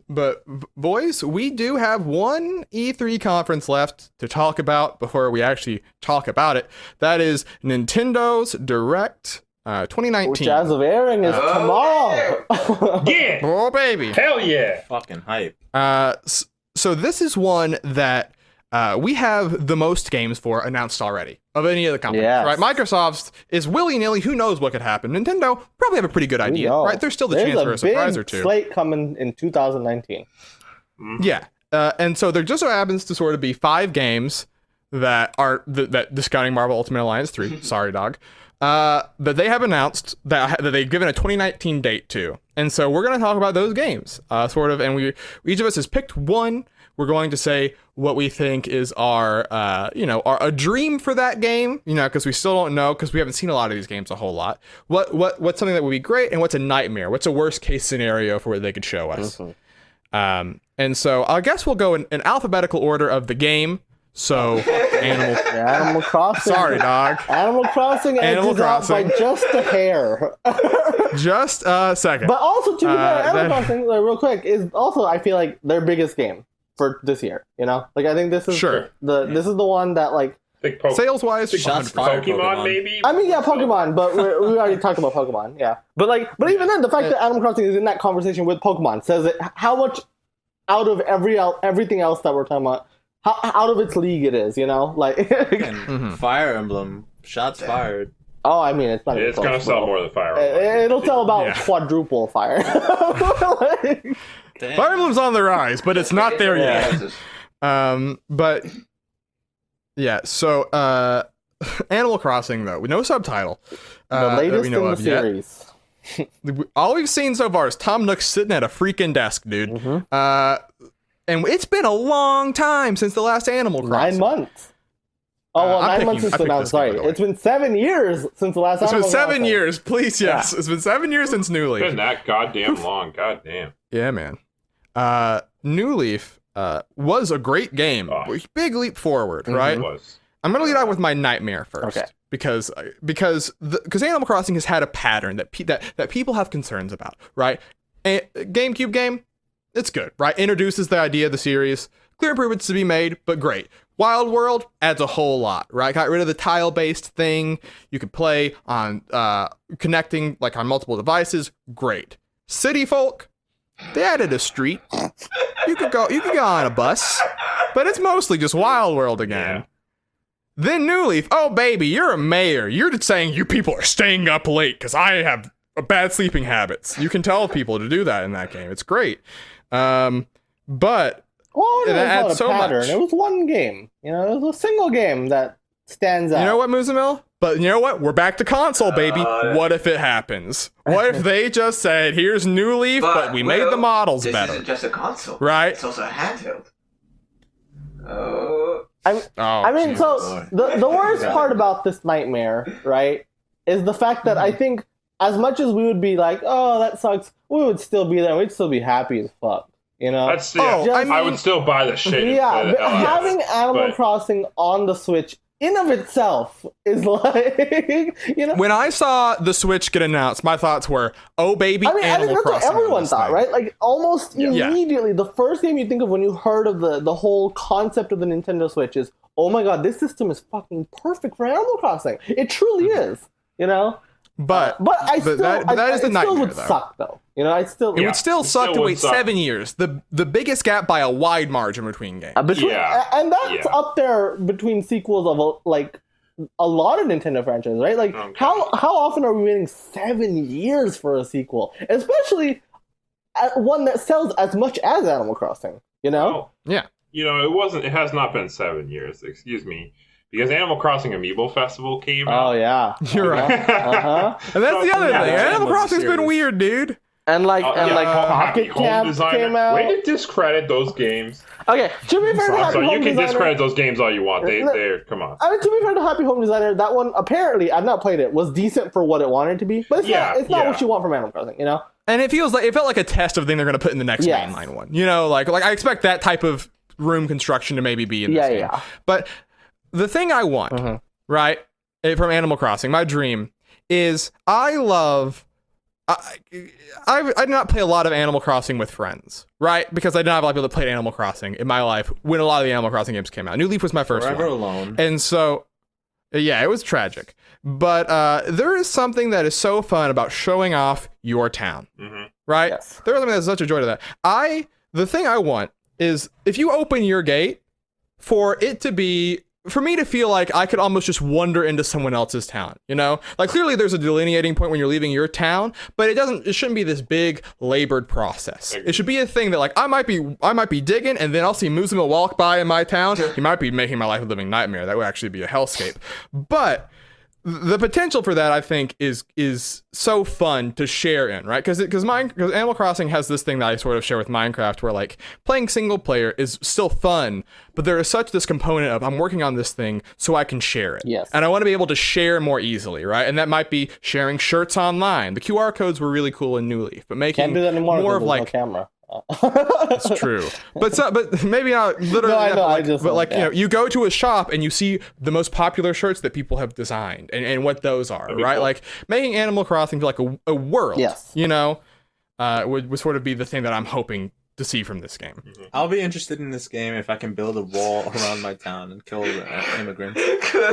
But boys, we do have one E3 conference left to talk about before we actually talk about it. That is Nintendo's Direct 2019. Which, as of airing, is tomorrow. Yeah. Oh baby. Hell yeah. Fucking hype. So this is one that we have the most games for announced already of any of the companies, Yes. right? Microsoft's is willy-nilly. Who knows what could happen? Nintendo probably have a pretty good idea, No. right? There's still the chance for a surprise or two. Slate coming in 2019. Yeah, and so there just so happens to sort of be 5 games that are that discounting Marvel Ultimate Alliance 3. Sorry, dog. That they have announced that they've given a 2019 date to, and so we're going to talk about those games, sort of. And each of us has picked one. We're going to say what we think is our a dream for that game, because we still don't know, because we haven't seen a lot of these games a whole lot. What's something that would be great, and what's a nightmare? What's a worst case scenario for what they could show us? And so I guess we'll go in alphabetical order of the game. So Animal Crossing. Sorry, dog. Animal Crossing Animal edges out by Crossing. just a hair. Just a second. But also, to be fair, Animal that- Crossing, like, real quick, is also, I feel like, their biggest game for this year. Like, I think this is Sure. this is the one that, like, Think Sales wise, Shots fired. Pokemon, maybe. I mean, yeah, Pokemon, but we already talked about Pokemon, yeah. But even then, the fact that Animal Crossing is in that conversation with Pokemon says it, how much out of everything else that we're talking about, how out of its league it is, like. And Fire Emblem. Shots fired. Oh, I mean, it's not. even It's gonna close, sell bro. more than Fire Emblem. It'll sell about Yeah. quadruple Fire. Damn. Fire Emblem's on the rise, but it's not there yet. But yeah, so Animal Crossing though, with no subtitle. The that latest we know in the of yet. series. All we've seen so far is Tom Nook sitting at a freaking desk, dude. And it's been a long time since the last Animal Crossing. 9 months. Oh, well, I'm 9 months picking- since I the picked announced. this game, Sorry, by the way. it's been 7 years since the last. It's been Animal 7 Crossing. years, please. Yes, it's been 7 years since New It's been Leaf. that goddamn long. Goddamn. Yeah, man. New Leaf was a great game. Oh. Big leap forward, right? It was. I'm gonna lead out with my nightmare first, Okay. because Animal Crossing has had a pattern that people have concerns about, right? A GameCube game, it's good, right? Introduces the idea of the series, clear improvements to be made, but great. Wild World adds a whole lot, right? Got rid of the tile-based thing. You could play on connecting like on multiple devices, great. City Folk, they added a street. You could go on a bus, but it's mostly just Wild World again. Yeah. Then New Leaf, oh baby, you're a mayor. You're just saying you people are staying up late because I have bad sleeping habits. You can tell people to do that in that game. It's great. But Well, it was adds not a so pattern. much. It was one game. It was a single game that stands out. you know what, Muzamil? But you know what? We're back to console, baby. What if it happens? What if they just said, here's New Leaf, but we made the models this better? Isn't just a console, Right? It's also a handheld. Oh, I mean, so the worst part about this nightmare, right, is the fact that I think as much as we would be like, oh, that sucks, we would still be there. We'd still be happy as fuck. That's Oh, I would still buy the shit. and Yeah, play the but hell out of it. having Animal but- Crossing on the Switch in of itself is like, When I saw the Switch get announced, my thoughts were, oh baby, I mean, I Animal think that's what Crossing. on everyone this thought, thing. right? Like, almost Yeah. immediately, the first game you think of when you heard of the whole concept of the Nintendo Switch is, oh my god, this system is fucking perfect for Animal Crossing. It truly is, But But I still, that is the it still nightmare, would though. suck, though. I still... It would still suck to would wait suck. 7 years. The biggest gap by a wide margin between games. And that's Yeah. up there between sequels of like a lot of Nintendo franchises, right? Like Okay. how often are we waiting 7 years for a sequel, especially one that sells as much as Animal Crossing? Oh, Yeah. it has not been 7 years, excuse me. Because Animal Crossing Amiibo Festival came Oh out. yeah, You're right. uh-huh. And that's the other Yeah, thing. that Animal was a Crossing's been series. weird, dude. And like Happy Pocket Home Camp Designer. came out. Way to discredit those games. Okay, to be fair to Happy So you Home can Designer, discredit those games all you want. No. They're come on. I mean, to be fair to Happy Home Designer, that one apparently I've not played it was decent for what it wanted to be, but it's not Yeah. what you want from Animal Crossing, And it felt like a test of the thing they're going to put in the next Yes. mainline one. Like I expect that type of room construction to maybe be in this game. Yeah. But the thing I want, right, from Animal Crossing, my dream is I did not play a lot of Animal Crossing with friends, right? Because I did not have a lot of people that played Animal Crossing in my life when a lot of the Animal Crossing games came out. New Leaf was my first Forever one. Alone. And so, yeah, it was tragic. but there is something that is so fun about showing off your town, right? Yes. There's something that's such a joy to that. The thing I want is if you open your gate, for me to feel like I could almost just wander into someone else's town, you know? Like clearly there's a delineating point when you're leaving your town, but it shouldn't be this big labored process. It should be a thing that like I might be digging and then I'll see Muzuma walk by in my town. He might be making my life a living nightmare. That would actually be a hellscape. But the potential for that, I think, is so fun to share in, right? Because Animal Crossing has this thing that I sort of share with Minecraft, where like playing single player is still fun, but there is such this component of I'm working on this thing so I can share it. Yes. And I want to be able to share more easily, right? And that might be sharing shirts online. The QR codes were really cool in New Leaf, but making Can't do that anymore. more of There's like no camera. It's true, but maybe not literally. No, I that, know, but like you know, you go to a shop and you see the most popular shirts that people have designed and what those are, right? Cool. Like making Animal Crossing feel like a world. Yes. You know, would sort of be the thing that I'm hoping to see from this game. I'll be interested in this game if I can build a wall around my town and kill the immigrants.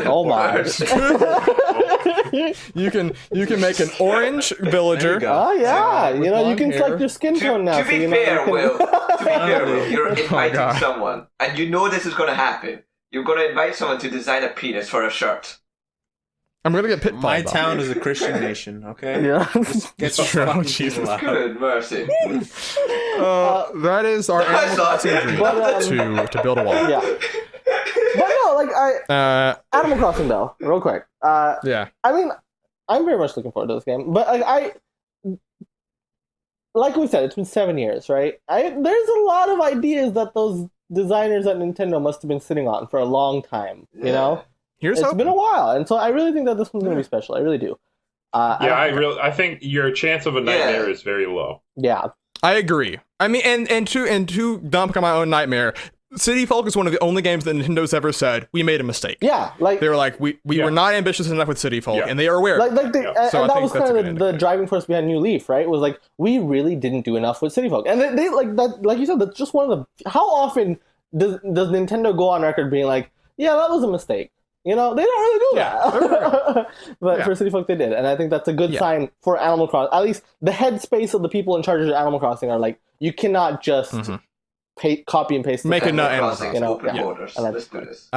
Oh my. You can make an orange villager. Oh yeah, with you know you long can hair. select your skin tone now. To so be you know fair, you can... Will, to be fair, Will, you're God. inviting someone, and you know this is going to happen. You're going to invite someone to design a penis for a shirt. I'm gonna get pitfall. My town is a Christian nation, okay? Yeah. Get That's true. fucking Jesus. people out. Good mercy. That is our That's Animal Crossing awesome. dream But, to build a wall. Yeah. But no, like Animal Crossing though, real quick. Yeah. I mean, I'm very much looking forward to this game, but like we said, it's been 7 years, right? There's a lot of ideas that those designers at Nintendo must have been sitting on for a long time. You know, Here's it's hoping. been a while, and so I really think that this one's going to be special. I really do. I think your chance of a nightmare is very low. Yeah. I agree. I mean, and to dump on my own nightmare, City Folk is one of the only games that Nintendo's ever said we made a mistake. Yeah, like They were like, we were not ambitious enough with City Folk, Yeah. and they are aware. and So I that think was that's a kind good of the indicator. driving force behind New Leaf, right? Was like we really didn't do enough with City Folk, and they like that, like you said, that's just one of the. How often does Nintendo go on record being like, yeah, that was a mistake? You know, they don't really do that. But Yeah. for City Folk, they did, and I think that's a good Yeah. sign for Animal Crossing. At least the headspace of the people in charge of Animal Crossing are like, you cannot just copy and paste. the Make a code. nut Animal Animal Crossing, you know, open yeah. borders. I like Let's do this.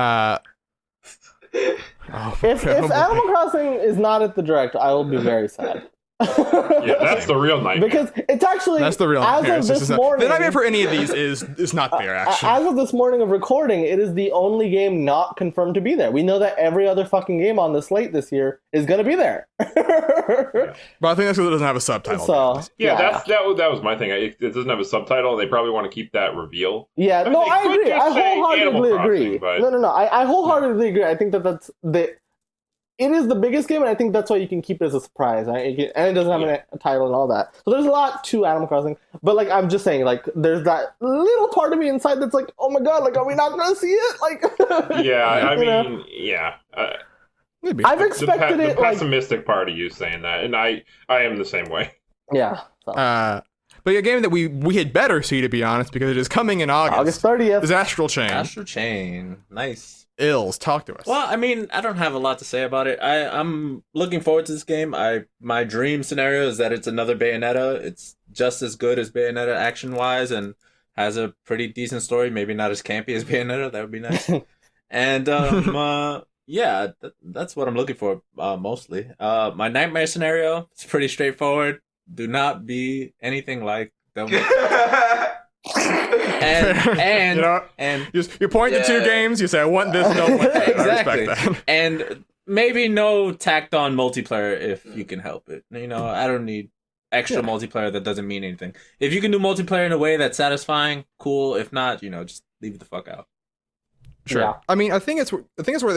If Animal Crossing is not at the direct, I will be very sad. Yeah, that's the real nightmare. Because it's actually That's the real as nightmare. of It's this just not- morning. the nightmare for any of these is not there, actually. As of this morning of recording, it is the only game not confirmed to be there. We know that every other fucking game on the slate this year is going to be there. But I think that's because it doesn't have a subtitle. So Yeah, that was my thing. It doesn't have a subtitle. They probably want to keep that reveal. yeah, I no, mean, I they could agree. just I say wholeheartedly Animal agree. Crossing, but- No, I wholeheartedly agree. I think that it is the biggest game, and I think that's why you can keep it as a surprise, right? And it doesn't have a title and all that. So there's a lot to Animal Crossing, but like I'm just saying, like there's that little part of me inside that's like, oh my god, like are we not gonna see it? Like, Yeah, I you know? mean, yeah. Maybe. I've expected the it like pessimistic part of you saying that, and I am the same way. yeah. So. But a game that we had better see, to be honest, because it is coming in August August, 30th. is Astral Chain. Astral Chain. Nice. Ills, talk to us. Well, I mean, I don't have a lot to say about it. I'm looking forward to this game. My dream scenario is that it's another Bayonetta. It's just as good as Bayonetta action-wise and has a pretty decent story. Maybe not as campy as Bayonetta. That would be nice. And yeah, that's what I'm looking for mostly. My nightmare scenario is pretty straightforward. Do not be anything like them. And you know, and you point to two Yeah. games, you say, I want this, don't want that. Exactly. I respect that. and maybe no tacked on multiplayer if you can help it. You know, I don't need extra multiplayer that doesn't mean anything. If you can do multiplayer in a way that's satisfying, cool. If not, you know, just leave it the fuck out. Sure. Yeah. I mean, I think it's worth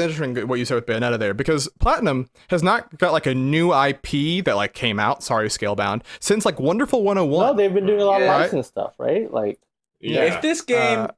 interesting what you said with Bayonetta there, because Platinum has not got like a new IP that like came out, sorry, Scalebound, since like Wonderful 101. No, they've been doing a lot of Yeah. licensed stuff, right? Like, Yeah. If this game,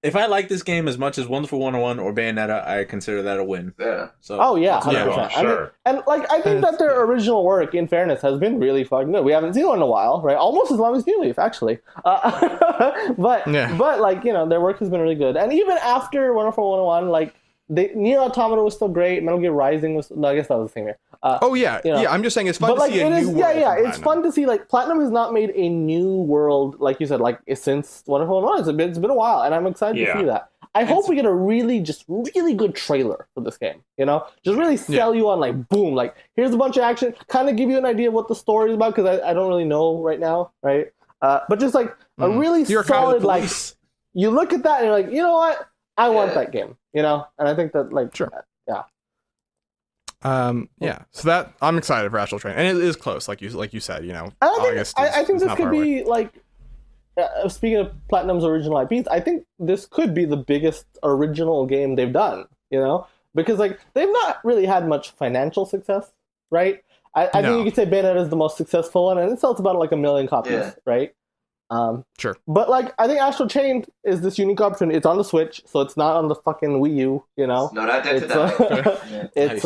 if I like this game as much as Wonderful 101 or Bayonetta, I consider that a win. Yeah. So oh yeah, that's what I 100%. want. I mean, Sure. and like I think that their original work, in fairness, has been really fucking good. We haven't seen one in a while, right? Almost as long as New Leaf, actually. But Yeah. but like you know, their work has been really good. And even after Wonderful 101, like Nier Automata was still great. Metal Gear Rising was. No, I guess that was the same year. I'm just saying it's fun to see a new world. It's fun to see. Like Platinum has not made a new world, like you said, like since Wonderful 101. It's been a while, and I'm excited to see that. I hope we get a really good trailer for this game. Just really sell you on like boom, like here's a bunch of action, kind of give you an idea of what the story is about because I don't really know right now, right? But just like a really solid like. You look at that and you're like, you know what? I want that game, and I think that like sure. Yeah. So that I'm excited for Astral Train, and it is close, like you said. August. I think this could be like. Speaking of Platinum's original IPs, I think this could be the biggest original game they've done. Because like they've not really had much financial success, right? I think you could say Bayonetta is the most successful one, and it sells about like 1 million copies, right? Sure. But like I think Astral Chain is this unique opportunity. It's on the Switch, so it's not on the fucking Wii U, It's not identified. It's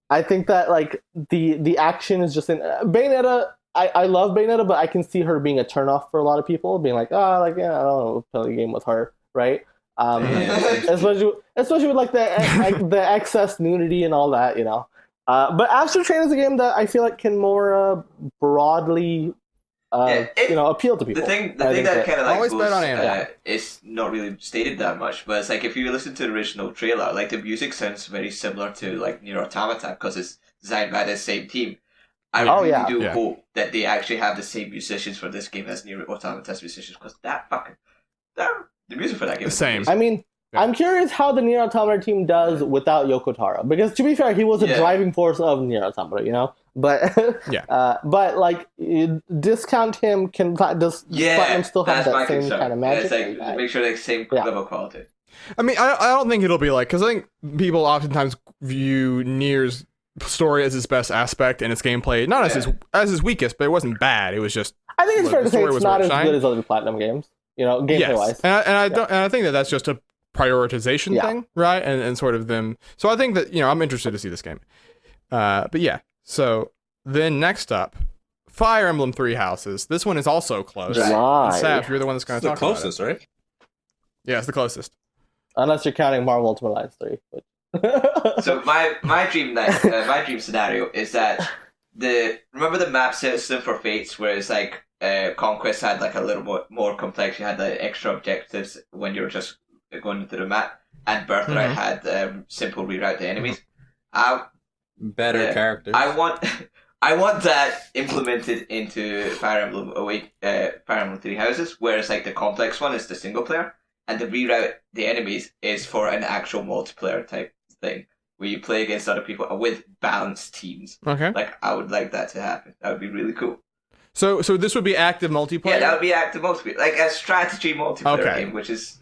I think that like the action is just in Bayonetta. I love Bayonetta, but I can see her being a turnoff for a lot of people, being like, I don't know, play a game with her, right? Especially with like the excess nudity and all that, But Astral Chain is a game that I feel like can more broadly appeal to people. The thing that kind of like always bet on anime. It's not really stated that much, but it's like if you listen to the original trailer, like the music sounds very similar to like Nier Automata because it's designed by the same team. I really do hope that they actually have the same musicians for this game as Nier Automata's musicians because the music for that game is same. amazing. I mean. Yeah. I'm curious how the Nier Automata team does without Yoko Taro, because to be fair, he was a driving force of Nier Automata, But but like you discount him, does Platinum still have that same kind of magic? It's like make sure they same level quality. I mean, I don't think it'll be like, because I think people oftentimes view Nier's story as his best aspect and its gameplay not as his weakest, but it wasn't bad. It was just I think it's fair to say it's not as good as other Platinum games, gameplay wise. And I think that's just a prioritization thing, right? And sort of them. So I think that I'm interested to see this game. But yeah. So then next up, Fire Emblem Three Houses. This one is also close. Saf, you're the one that's going to talk about it. It's the closest, right? Yeah, it's the closest. Unless you're counting Marvel Ultimate Alliance 3. So my dream scenario is that remember the map system for Fates, where it's like Conquest had like a little more complex. You had the extra objectives when you were just going into the map, and Birthright had simple reroute the enemies. Better characters. I want that implemented into Fire Emblem Three Houses, where it's like the complex one is the single player, and the reroute the enemies is for an actual multiplayer type thing, where you play against other people with balanced teams. Okay. Like I would like that to happen. That would be really cool. So this would be active multiplayer? Yeah, that would be active multiplayer, like a strategy multiplayer game, which is.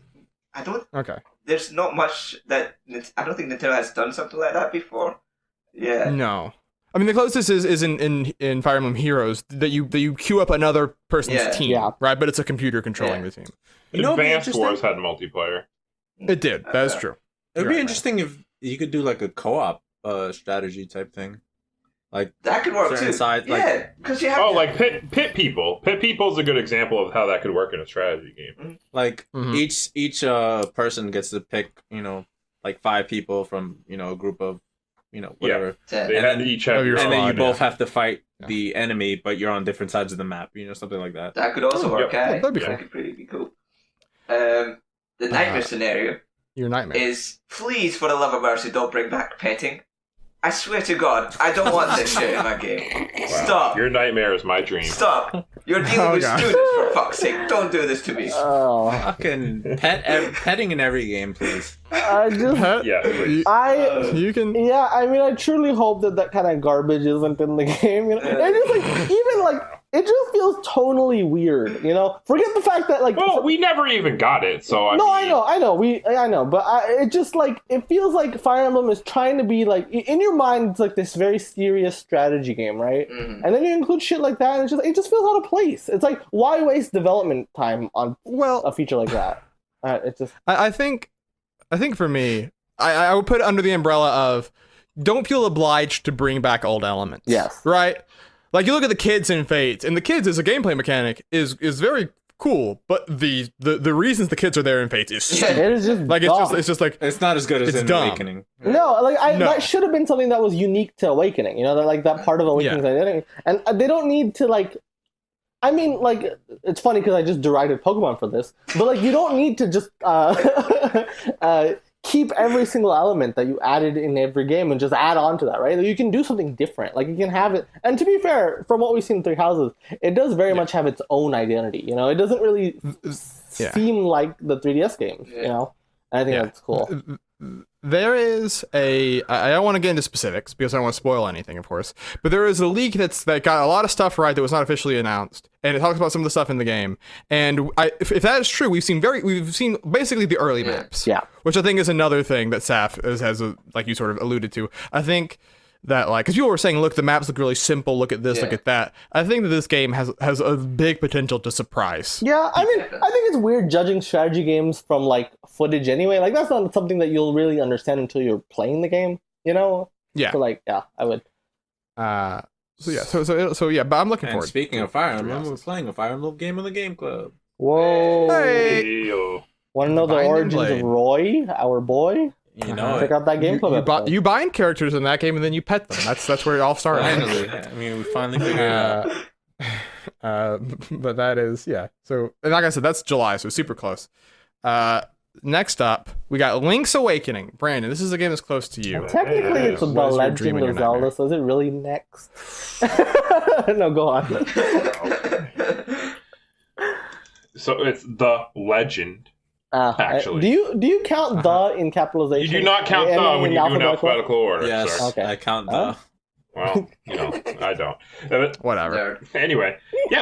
There's not much that I don't think Nintendo has done something like that before. Yeah. No. I mean, the closest is in Fire Emblem Heroes that you queue up another person's team, right? But it's a computer controlling the team. Advanced Wars had multiplayer. It did. That is true. It would be interesting if you could do like a co-op strategy type thing. Like that could work too. Because you have like Pit People. Pit People is a good example of how that could work in a strategy game. Like each person gets to pick like 5 people from a group of whatever. Each have your and then you both have to fight the enemy, but you're on different sides of the map. Something like that. That could also work. That'd be cool. That could pretty be cool. The nightmare scenario. Your nightmare is please, for the love of mercy, don't bring back petting. I swear to God, I don't want this shit in my game. Wow. Stop. Your nightmare is my dream. Stop. You're dealing with students, for fuck's sake. Don't do this to me. Fucking petting in every game, please. You can. Yeah, I mean, I truly hope that kind of garbage isn't in the game. It just it just feels tonally weird. Forget the fact that we never even got it. So I know, I know, but it just it feels like Fire Emblem is trying to be in your mind, it's like this very serious strategy game, right? Mm-hmm. And then you include shit like that, and it just feels out of place. It's like, why waste development time on a feature like that? I think for me, I would put it under the umbrella of don't feel obliged to bring back old elements. Yes. Right? Like you look at the kids in Fate, and the kids as a gameplay mechanic is very cool, but the reasons the kids are there in Fates is stupid. It is just Like dumb. it's just like It's not as good as It's in dumb. Awakening. No, like No. that should have been something that was unique to Awakening. You know, that like that part of Awakening's identity, and they don't need to like. I mean, like it's funny because I just derided Pokemon for this, but like you don't need to just keep every single element that you added in every game and just add on to that, right? You can do something different. Like you can have it, and to be fair, from what we've seen in Three Houses, it does very much have its own identity. You know, it doesn't really seem like the 3DS games. You know, and I think that's cool. There is I don't want to get into specifics because I don't want to spoil anything, of course. But there is a leak that got a lot of stuff right that was not officially announced, and it talks about some of the stuff in the game. And if that is true, we've seen basically the early maps, which I think is another thing that SAF has like you sort of alluded to. I think that like because people were saying, look, the maps look really simple. Look at this, look at that. I think that this game has a big potential to surprise. Yeah, I mean, I think it's weird judging strategy games from like footage anyway. Like that's not something that you'll really understand until you're playing the game, you know? Yeah. So like, yeah, I would. So yeah, but I'm looking And forward. speaking of Fire Emblem, we're playing a Fire Emblem game in the Game Club. Whoa! Hey! Yo. Want to know the Bind and origins Blade. of Roy, our boy? You know Check it. out that Game Club episode. You bind characters in that game and then you pet them. That's where it all started. Finally. I mean, we finally figured it out. But that is So and like I said, that's July, so super close. Next up, we got Link's Awakening. Brandon, this is a game that's close to you. Technically, it's The What is your dream Legend and of your nightmare? Zelda, so is it really next? No, go on. So it's the legend. Actually. Do you count the in capitalization? You do not count the when you do an alphabetical order. Yes, Sir. Okay. I count Huh? the. Well, I don't. But Whatever. anyway,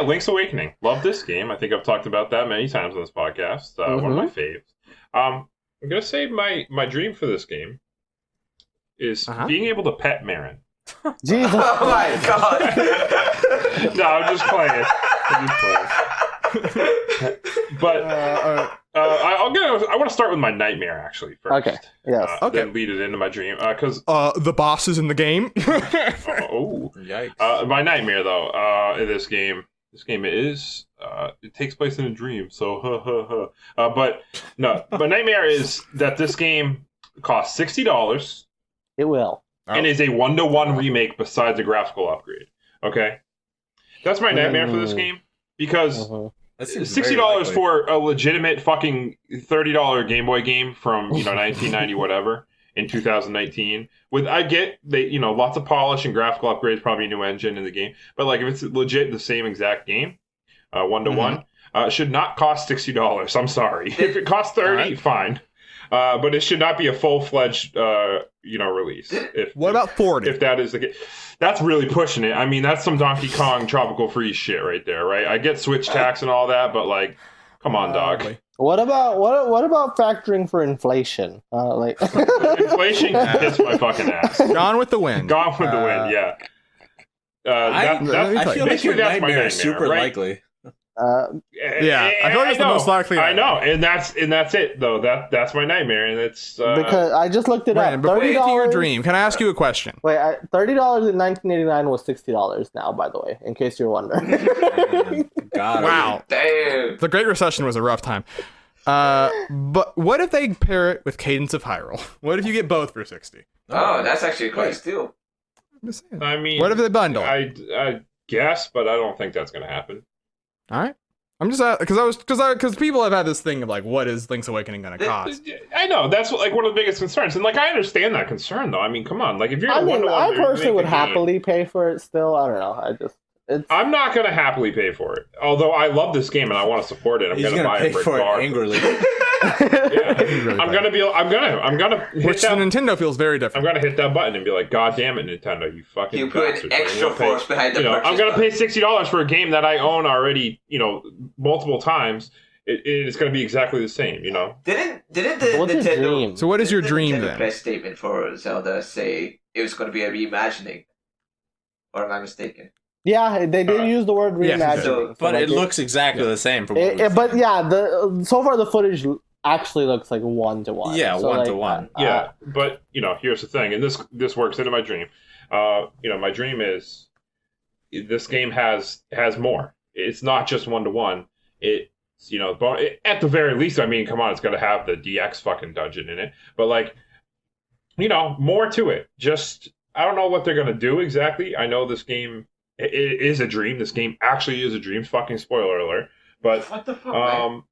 Link's Awakening. Love this game. I think I've talked about that many times on this podcast. One of my faves. I'm gonna say my dream for this game is being able to pet Marin. Jesus. Oh my god. No, I'm just playing. But I want to start with my nightmare actually first. Okay. Yes. Then lead it into my dream because The bosses in the game. Yikes. my nightmare though in this game is it takes place in a dream, so but no, my nightmare is that this game costs $60 It will. and is a 1-to-1 remake besides a graphical upgrade. Okay, that's my nightmare for this game because That seems very $60 likely. for a legitimate fucking $30 Game Boy game from 1990 whatever in 2019. I get they lots of polish and graphical upgrades, probably a new engine in the game, but like if it's legit the same exact game, 1-to-1, should not cost $60. I'm sorry. If it costs $30, fine, but it should not be a full-fledged release. What about 40? If that is the case, that's really pushing it. I mean, that's some Donkey Kong Tropical Freeze shit right there, right? I get Switch tax and all that, but like, come on, dog. What about factoring for inflation? Inflation hits my fucking ass. Gone with the Wind. Gone with the wind, yeah. I feel like basically your that's my nightmare is super right? likely. Yeah, I feel like it's the most likely. I know, and that's it though. That's my nightmare, and it's because I just looked it Brandon, up. before you get to your $30. dream, can I ask you a question? Wait, $30 in 1989 was $60 now. By the way, in case you're wondering. God. Wow. Damn. The Great Recession was a rough time. But what if they pair it with Cadence of Hyrule? What if you get both for 60? Oh, that's actually quite a steal. I'm just saying. I mean, What if they bundle? I guess, but I don't think that's going to happen. All right. I'm just because people have had this thing of like, what is Link's Awakening going to cost? I know that's like one of the biggest concerns, and like I understand that concern though. I mean, come on, like if you're I mean, I personally would game, happily pay for it. Still, I don't know. I'm not going to happily pay for it. Although I love this game and I want to support it. I'm He's going to buy pay it for it regardless. angrily. Yeah. I'm gonna hit Which the that. Nintendo feels very I'm different. gonna hit that button and be like, God damn it, Nintendo, you fucking You put bastards. extra I'm gonna force behind the purchase I'm gonna pay button. $60 for a game that I own already, multiple times. It's gonna be exactly the same, Didn't the What's your Nintendo? dream? So what is your didn't the dream Nintendo then? press statement for Zelda say it was going to be a reimagining? Or am I mistaken? Yeah, they did use the word yeah, reimagining. so- But like it looks exactly the same. From what we've but seen. yeah, so far the footage actually looks like 1-to-1. Yeah, So, 1-to-1. Yeah, but here's the thing, and this works into my dream. My dream is this game has more. It's not just 1-to-1. You know, at the very least, I mean, come on, it's got to have the DX fucking dungeon in it. But like, you know, more to it. Just I don't know what they're gonna do exactly. I know this game it is a dream. This game actually is a dream. Fucking spoiler alert. But What the fuck, man?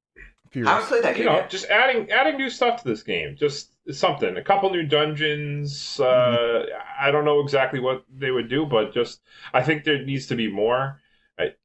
I haven't played that game you know, yet. just adding new stuff to this game. Just something. A couple new dungeons. I don't know exactly what they would do, but just I think there needs to be more.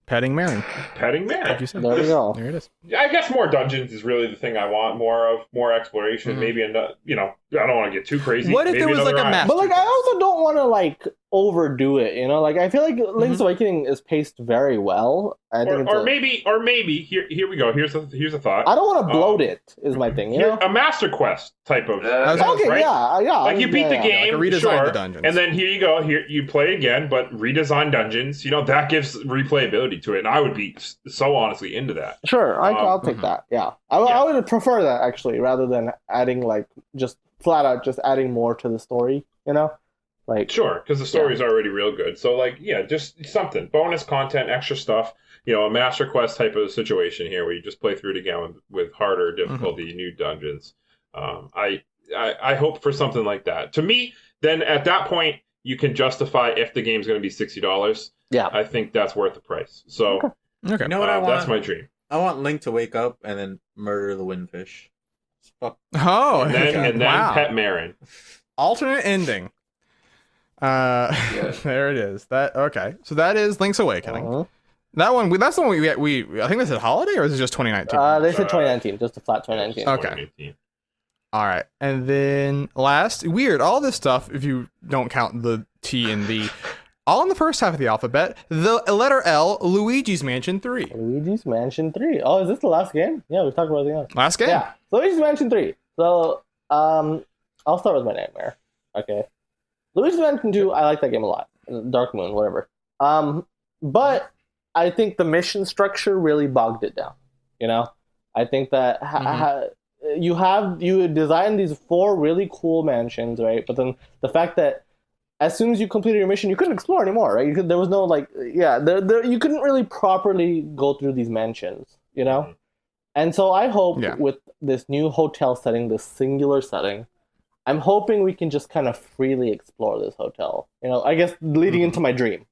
Petting Marion. Petting Mary. Like you said. There we go. There it is. I guess more dungeons is really the thing I want more of, more exploration. Maybe another, you know, I don't want to get too crazy. What if Maybe there was like another a map? But like, I also don't want to like overdo it. You know, like I feel like Link's Awakening is paced very well. I think or maybe here we go. Here's a thought. I don't want to bloat it. Is my thing. You know. A Master Quest type of. Okay. right? Yeah. Like you beat the Like game, a redesign sure, the dungeons. and then here you go. Here you play again, but redesign dungeons. You know that gives replayability to it, and I would be so honestly into that. Sure, I'll take that. Yeah, I would prefer that actually, rather than adding like just flat out just adding more to the story. You know, like Sure, because the story's already real good. So like, yeah, just something bonus content, extra stuff. You know, a Master Quest type of situation here where you just play through it again with harder difficulty, new dungeons. I hope for something like that. To me, then at that point you can justify if the game's going to be $60. Yeah, I think that's worth the price. So Okay. You know what I want? that's my dream. I want Link to wake up and then murder the Windfish. Fuck. Oh, And then wow. Pet Marin. Alternate ending. There it is. That okay. So that is Link's Awakening. Uh-huh. That one. That's the one we. I think this is holiday, or is it just 2019? They said 2019, just a flat 2019. Okay. 2018. All right, and then last, weird. All this stuff, if you don't count the T and the, all in the first half of the alphabet. The letter L, Luigi's Mansion 3. Luigi's Mansion 3. Oh, is this the last game? Yeah, we talked about the end. Last game. Yeah, Luigi's Mansion 3. So, I'll start with my nightmare. Okay. Luigi's Mansion 2, I like that game a lot. Dark Moon, whatever. But I think the mission structure really bogged it down. You know? I think that you designed these 4 really cool mansions, right? But then the fact that as soon as you completed your mission, you couldn't explore anymore, right? There was no you couldn't really properly go through these mansions, you know? And so I hope with this new hotel setting, this singular setting, I'm hoping we can just kind of freely explore this hotel. You know, I guess leading into my dream.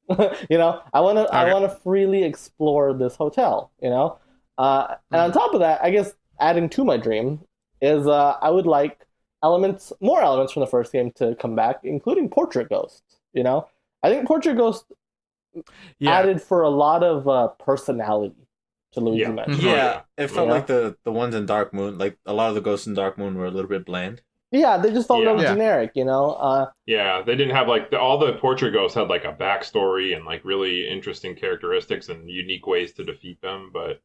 You know, I want to freely explore this hotel. You know, and on top of that, I guess adding to my dream is I would like more elements from the first game to come back, including Portrait Ghost. You know, I think Portrait Ghost added for a lot of personality to Luigi's Mansion. Yeah, it felt like the ones in Dark Moon, like a lot of the ghosts in Dark Moon were a little bit bland. Yeah, they just felt a little generic, you know? Yeah, they didn't have like all the Portrait Ghosts had like a backstory and like really interesting characteristics and unique ways to defeat them, but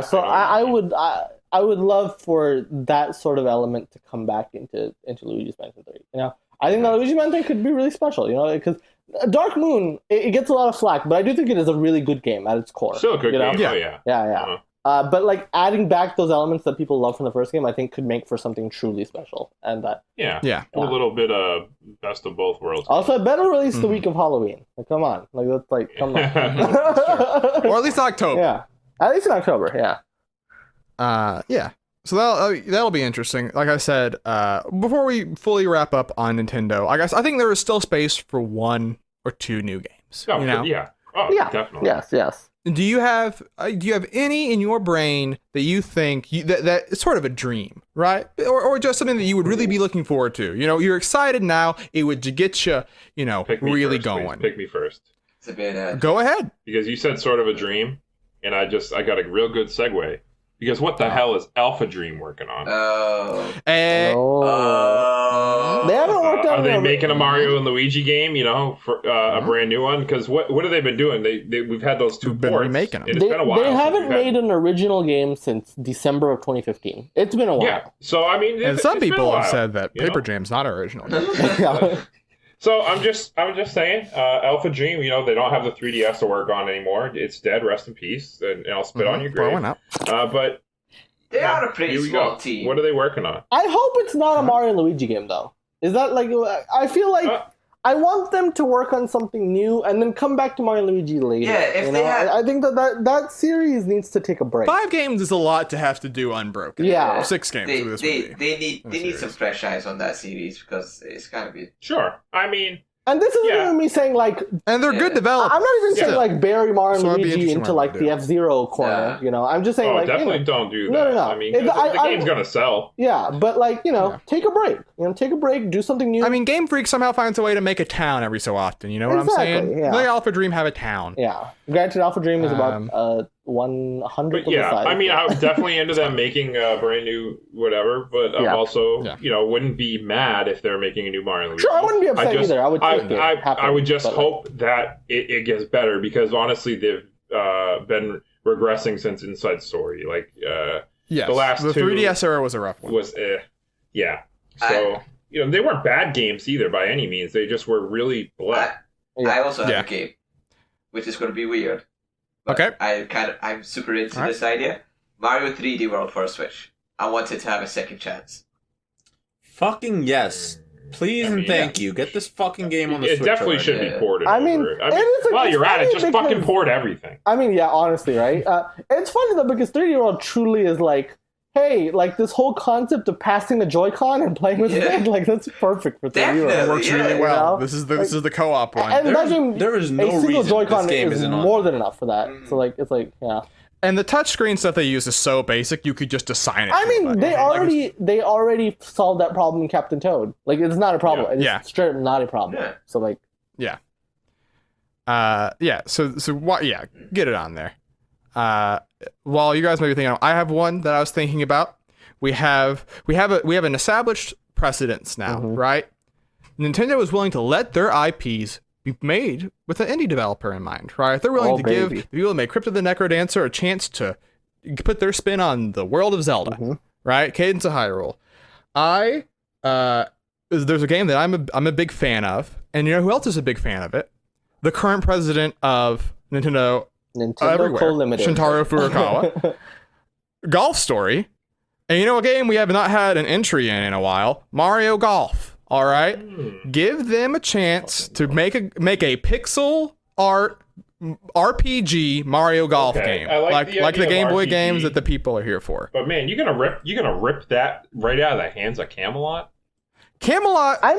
so I would love for that sort of element to come back into Luigi's Mansion 3. You know, I think that Luigi's Mansion could be really special. You know, because Dark Moon it gets a lot of flack, but I do think it is a really good game at its core. Still a good game. Yeah. Oh yeah. Yeah. But like adding back those elements that people love from the first game, I think could make for something truly special. And that a little bit of best of both worlds. Also, better release the week of Halloween. Like, come on, like that's like come on, Or at least October. Yeah, at least in October. Yeah. Yeah. So that'll be interesting. Like I said, before we fully wrap up on Nintendo, I think there is still space for 1 or 2 new games. Oh, you know? yeah. Oh, Yeah. definitely. Yes. Do you have any in your brain that you think that is sort of a dream, right? Or just something that you would really be looking forward to? You know, you're excited now. It would get you, Pick me really first, going. please. Pick me first. It's a bit. Go ahead. Because you said sort of a dream, and I got a real good segue. Because what the hell is Alpha Dream working on? And They haven't worked on. Are they making a Mario and Luigi game? You know, for a brand new one? Because what have they been doing? We've had those 2 been ports. remaking them. It's been a while. They haven't made an original game since December of 2015. It's been a while. Yeah. So I mean, and some people have said that you know? Paper Jam's not original. Yeah. So I'm just saying, Alpha Dream. You know, they don't have the 3DS to work on anymore. It's dead. Rest in peace. And I'll spit on your grave. Growing up. But They are a pretty here we small go. team. What are they working on? I hope it's not a Mario and Luigi game though. Is that like? I feel like I want them to work on something new and then come back to Mario and Luigi later. Yeah, if they had... I think that series needs to take a break. 5 games is a lot to have to do unbroken. Yeah. 6 games. They need some fresh eyes on that series because it's gotta be... Sure. I mean... And this isn't even me saying, like... And they're good developers. I'm not even saying, like, bury Mario and Luigi into, like, the do. F-Zero corner, you know? I'm just saying, like... definitely don't do that. No. I mean, the game's gonna sell. Yeah, but, like, take a break. Take a break, do something new. I mean, Game Freak somehow finds a way to make a town every so often, you know what I'm saying? Yeah. Let Alpha Dream have a town. Yeah. Granted, Alpha Dream is about 100th of the size. I mean, I'm definitely into them making a brand new whatever, but I'm also, wouldn't be mad if they're making a new Mario and Luigi. Sure, I wouldn't be upset either. I would take it. I would just hope that it gets better, because honestly, they've been regressing since Inside Story. Like, the last the two 3DS era was a rough one. So, they weren't bad games either by any means. They just were really blah. I also have a game, which is going to be weird. Okay. I'm super into this idea. Mario 3D World for a Switch. I want it to have a second chance. Fucking yes. Please and thank you. Get this fucking game on the Switch. It definitely should be ported. While you're at it, just fucking port everything. I mean, yeah, honestly, right? It's funny though, because 3D World truly is like, hey, like this whole concept of passing the Joy-Con and playing with it, like that's perfect for 3D World. It works really well. This is the co-op one. And that game, there is no a single Joy-Con is more than enough for that. So like, it's like, yeah. And the touchscreen stuff they use is so basic, you could just assign it. I mean, they already solved that problem in Captain Toad. Like, it's not a problem. It's straight up not a problem. Yeah. So like, So what? Yeah, get it on there. While you guys may be thinking, I have one that I was thinking about. We have an established precedence now, right? Nintendo is willing to let their IPs be made with an indie developer in mind, right? They're willing to give the people who made Crypt of the Necrodancer a chance to put their spin on the world of Zelda, right? Cadence of Hyrule. There's a game that I'm a big fan of, and you know who else is a big fan of it? The current president of Nintendo Co-Limited, Shintaro Furukawa. Golf Story. And you know a game we have not had an entry in a while? Mario Golf. All right, give them a chance to make a pixel art RPG Mario Golf game, like the Game Boy games that the people are here for. But man, you're gonna rip that right out of the hands of Camelot. I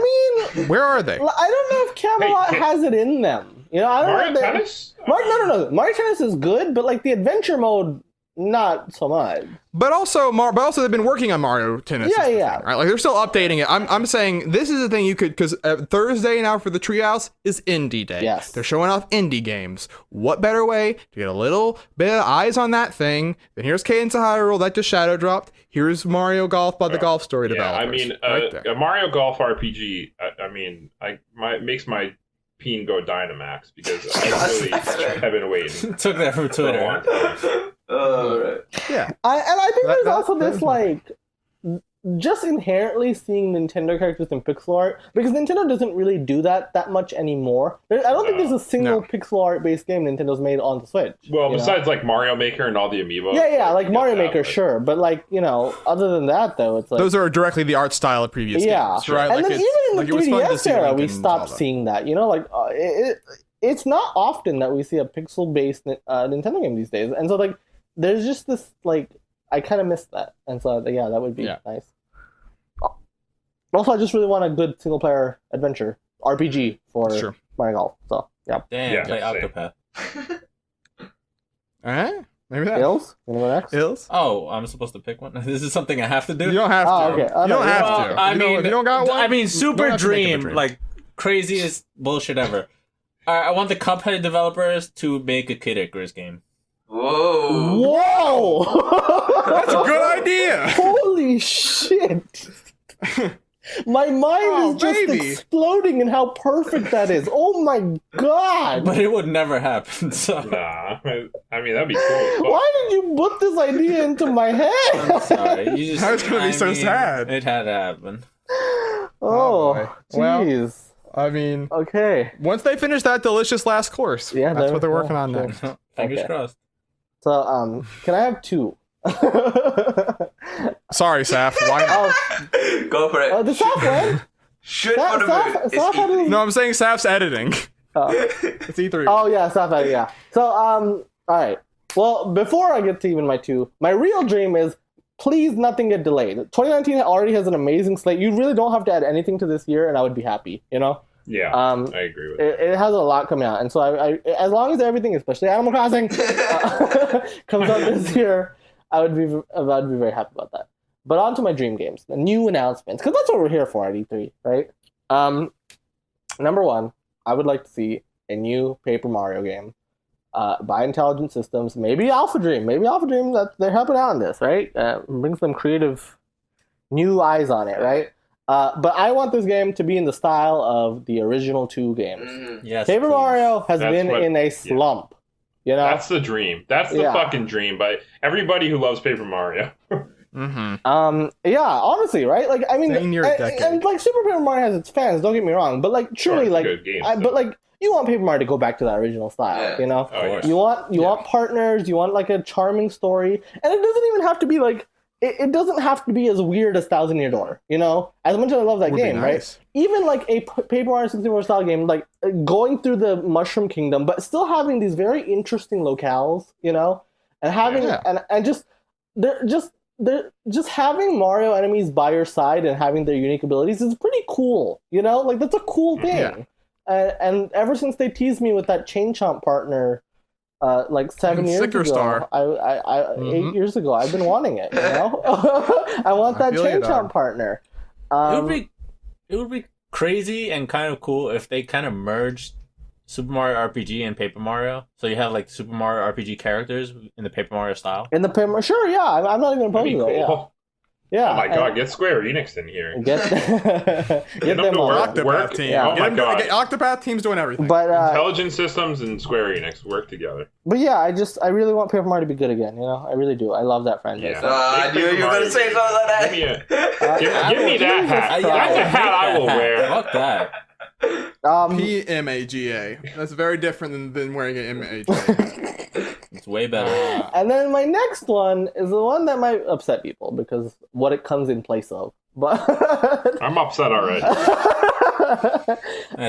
mean, where are they? I don't know if Camelot has it in them. I don't Mario know. Tennis? No. Mario Tennis is good, but like the adventure mode, not so much. But also they've been working on Mario Tennis. Yeah. Right, like they're still updating it. I'm saying this is the thing you could, because Thursday now for the Treehouse is Indie Day. Yes. They're showing off indie games. What better way to get a little bit of eyes on that thing than here's Cadence of Hyrule that just shadow dropped. Here's Mario Golf by the Golf Story developers. I mean, right a Mario Golf RPG. Makes my peen go Dynamax, because I really have been waiting. Took that from Twitter. Right. Yeah. I think there's also this like just inherently seeing Nintendo characters in pixel art, because Nintendo doesn't really do that much anymore. I don't think there's a single pixel art based game Nintendo's made on the Switch. Well, besides like Mario Maker and all the amiibo. Yeah, like Mario Maker, sure, but like other than that though, it's like those are directly the art style of previous games, right? And like then even in the 3DS era, we stopped seeing that. It's not often that we see a pixel based Nintendo game these days, and so like there's just this like I kind of miss that, and so that would be nice. Also, I just really want a good single player adventure RPG for Mario Golf. So Damn, play Octopath. All right, maybe that. Ills? You wanna go next? Ills? Oh, I'm supposed to pick one. This is something I have to do. You don't have to. Oh, okay. You don't have to. I mean, you don't got one. I mean, Super Dream, dream, like craziest bullshit ever. I want the Cuphead developers to make a Kid Icarus game. Whoa! That's a good idea. Holy shit! My mind is just exploding in how perfect that is. Oh my god! But it would never happen. So. Nah, I mean that'd be cool. Why did you put this idea into my head? I'm sorry. I was gonna be so sad. It had to happen. Oh, jeez. I mean, okay. Once they finish that delicious last course, that's what they're working on next. Fingers crossed. So, can I have two? Sorry, Saf. Why not? Go for it. The Saf one. Shoot for the moon. It's Saf had E3. his- No, I'm saying Saf's editing. It's E3. Oh yeah, Saf had yeah. So all right. Well, before I get to even my two, my real dream is please nothing get delayed. 2019 already has an amazing slate. You really don't have to add anything to this year, and I would be happy. You know. Yeah, I agree with that. It has a lot coming out, and so I as long as everything, especially Animal Crossing, comes out this year, I would be very happy about that. But on to my dream games, the new announcements, because that's what we're here for at E3, right? Number one, I would like to see a new Paper Mario game by Intelligent Systems, maybe Alpha Dream, that they're helping out on this, right? Bring some creative new eyes on it, right? But I want this game to be in the style of the original two games. Yes, Paper please. Mario has That's been what- in a slump. You know, That's the dream. That's the Yeah. fucking dream. But everybody who loves Paper Mario. yeah, honestly, right? Like, I mean, Senior decade. and like Super Paper Mario has its fans. Don't get me wrong, but like, truly, it's a like, good game, but like, you want Paper Mario to go back to that original style. Yeah. You know, Oh, yeah. you want partners. You want like a charming story, and it doesn't even have to be like. It doesn't have to be as weird as Thousand Year Door, you know? As much as I love that Would be game, nice. right? Even like a Paper Mario 64 style game, like going through the Mushroom Kingdom, but still having these very interesting locales, you know? And having, Yeah. and just having Mario enemies by your side and having their unique abilities is pretty cool, you know? Like, that's a cool thing. Yeah. And ever since they teased me with that Chain Chomp partner, like 7 And years Sicker ago, Star. I 8 years ago, I've been wanting it. You know, I want I that feel you, Chain dog. Chomp partner. It would be crazy and kind of cool if they kind of merged Super Mario RPG and Paper Mario. So you have like Super Mario RPG characters in the Paper Mario style. In the Paper, sure, yeah, I'm not even That'd opposed be to it. cool. Yeah, Oh my and- god, get Square Enix in here. get Get them them to on work. that. Octopath team. Yeah. Oh my god. Octopath team's doing everything. But Intelligent Systems and Square Enix work together. yeah, I really want Paper Mario to be good again. You know, I really do. I love that franchise. Yeah. I knew you were going to say something like that. Give me that hat. That's a hat I will wear. Fuck that. PMAGA. That's very different than wearing an MAGA. It's way better. And then my next one is the one that might upset people because what it comes in place of. But I'm upset already. That's a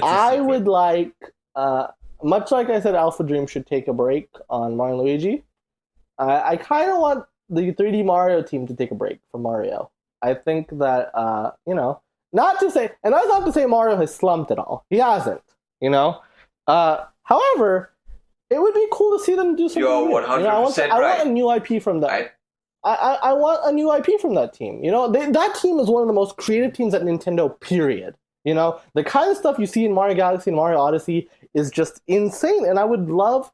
I secret. would like, much like I said, Alpha Dream should take a break on Mario and Luigi. I kind of want the 3D Mario team to take a break from Mario. I think that, you know, not to say, and that's not to say Mario has slumped at all. He hasn't, you know. However, it would be cool to see them do something. You're new. 100% I want right. a new IP from that. Right. I want a new IP from that team. You know, that team is one of the most creative teams at Nintendo, period. You know, the kind of stuff you see in Mario Galaxy and Mario Odyssey is just insane. And I would love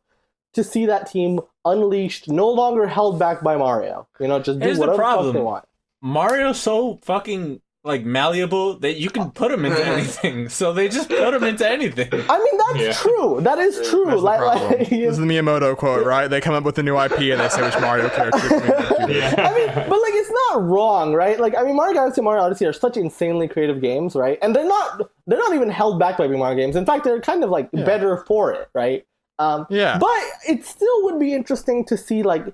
to see that team unleashed, no longer held back by Mario. You know, just do Here's the whatever the fuck problem. they want. Mario's so fucking like malleable that you can put him into anything. So they just put him into anything. I mean, that's Yeah. true. That is true. That's the Like, problem. like, This is the Miyamoto quote, right? They come up with a new IP and they say which Mario character can we do this. I mean, but like, it's not wrong, right? Like, I mean, Mario Galaxy and Mario Odyssey are such insanely creative games, right? And they're not even held back by being Mario games. In fact, they're kind of like better for it, right? Yeah. But it still would be interesting to see, like,